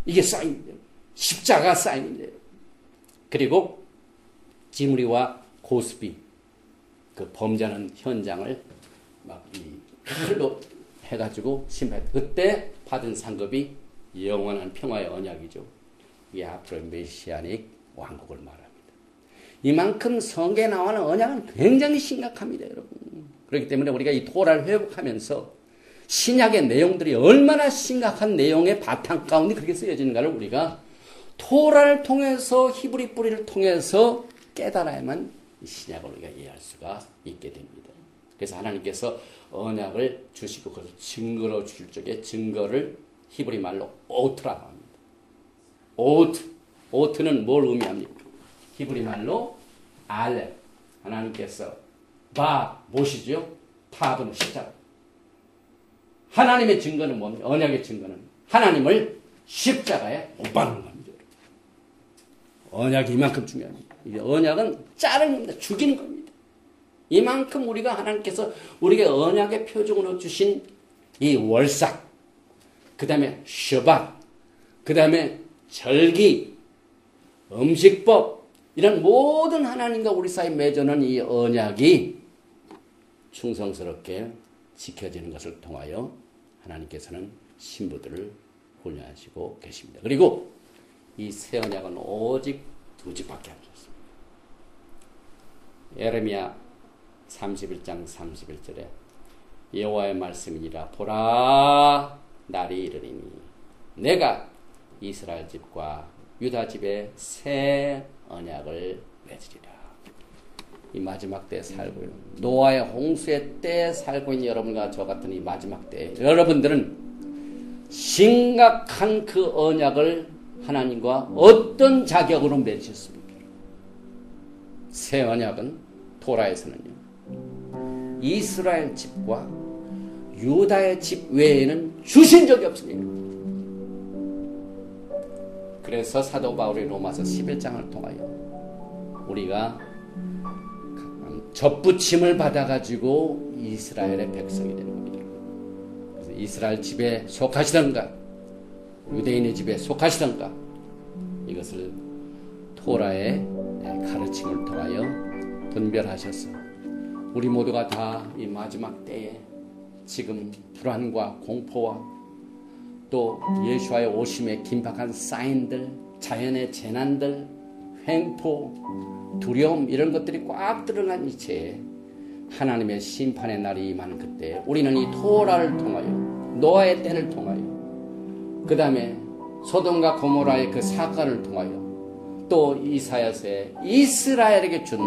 이게 사인이에요. 십자가 사인이에요. 그리고 지므리와 고스비 그 범죄하는 현장을 막 이 칼로 해가지고 심판했다. 그때 받은 상급이 영원한 평화의 언약이죠. 이게 앞으로 메시아닉 왕국을 말합니다. 이만큼 성경에 나오는 언약은 굉장히 심각합니다, 여러분. 그렇기 때문에 우리가 이 토라를 회복하면서 신약의 내용들이 얼마나 심각한 내용의 바탕 가운데 그렇게 쓰여지는가를 우리가 토라를 통해서 히브리 뿌리를 통해서 깨달아야만 신약을 우리가 이해할 수가 있게 됩니다. 그래서 하나님께서 언약을 주시고 그것을 증거로 줄 적에 증거를 히브리 말로 오트라고 합니다. 오트는 뭘 의미합니까? 히브리 말로 알렙. 하나님께서 바 무엇이죠? 탑은 십자가. 하나님의 증거는 뭡니까? 언약의 증거는 하나님을 십자가에 못 박는 겁니다. 언약이 이만큼 중요합니다. 이게 언약은 자르는 겁니다. 죽이는 겁니다. 이만큼 우리가 하나님께서 우리에게 언약의 표적으로 주신 이 월삭, 그 다음에 셔밧, 그 다음에 절기, 음식법, 이런 모든 하나님과 우리 사이 맺어놓은 이 언약이 충성스럽게 지켜지는 것을 통하여 하나님께서는 신부들을 훈련하시고 계십니다. 그리고 이 새 언약은 오직 두 집밖에 안 줬습니다. 예레미야 31장 31절에 여호와의 말씀이니라. 보라, 날이 이르리니 내가 이스라엘 집과 유다 집에 새 언약을 맺으리라. 이 마지막 때에 살고 있는 노아의 홍수의 때에 살고 있는 여러분과 저 같은 이 마지막 때에 여러분들은 심각한 그 언약을 하나님과 어떤 자격으로 맺으셨습니까? 새 언약은 토라에서는요 이스라엘 집과 유다의 집 외에는 주신 적이 없습니다. 그래서 사도 바울이 로마서 11장을 통하여 우리가 접붙임을 받아가지고 이스라엘의 백성이 되는 겁니다. 그래서 이스라엘 집에 속하시던가 유대인의 집에 속하시던가 이것을 토라의 가르침을 통하여 분별하셔서 우리 모두가 다 이 마지막 때에 지금 불안과 공포와 또 예수와의 오심의 긴박한 사인들, 자연의 재난들, 횡포, 두려움 이런 것들이 꽉 드러난 이체에 하나님의 심판의 날이 임하는 그때 우리는 이 토라를 통하여 노아의 때를 통하여 그 다음에 소돔과 고모라의 그 사건을 통하여 또 이사야서의 이스라엘에게 준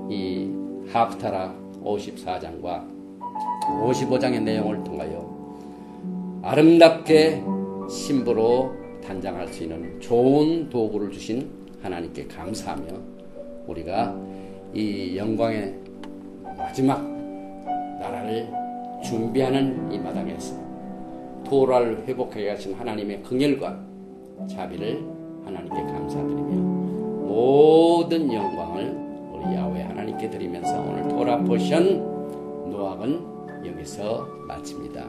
이 하프타라 54장과 55장의 내용을 통하여 아름답게 신부로 단장할 수 있는 좋은 도구를 주신 하나님께 감사하며 우리가 이 영광의 마지막 나라를 준비하는 이 마당에서 토라를 회복하게 하신 하나님의 긍휼과 자비를 하나님께 감사드리며 모든 영광을 우리 야훼 하나님께 드리면서 오늘 토라 포션 노학은 여기서 마칩니다.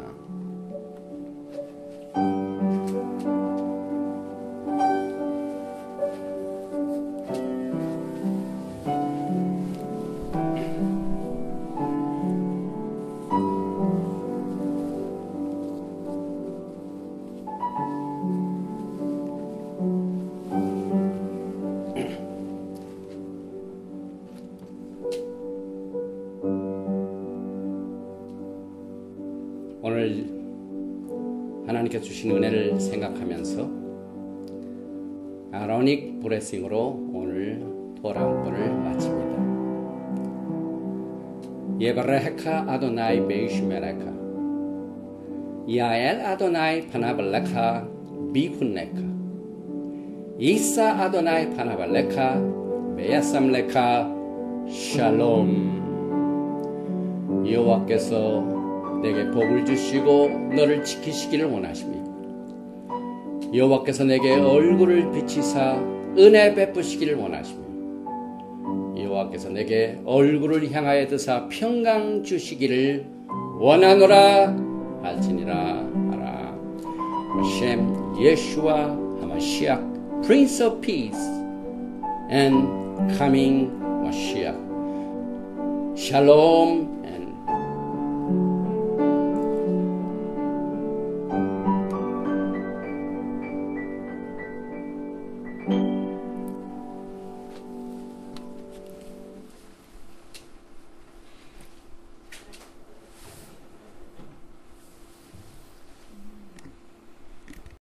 하나님께서 주신 은혜를 생각하면서 아로닉 브레싱으로 오늘 토라 헌문을 마칩니다. 예바레카 아도나이 베이시메레카 야엘 아도나이 파나발레카 비훈레카 이사 아도나이 파나발레카 메야삼레카 샬롬. 여호와께서 내게 복을 주시고 너를 지키시기를 원하십니다. 여호와께서 내게 얼굴을 비치사 은혜 베푸시기를 원하십니다. 여호와께서 내게 얼굴을 향하여 드사 평강 주시기를 원하노라 할지니라 하라. 하셈 예슈아 하마시아 Prince of Peace and Coming Mashiach. 샬롬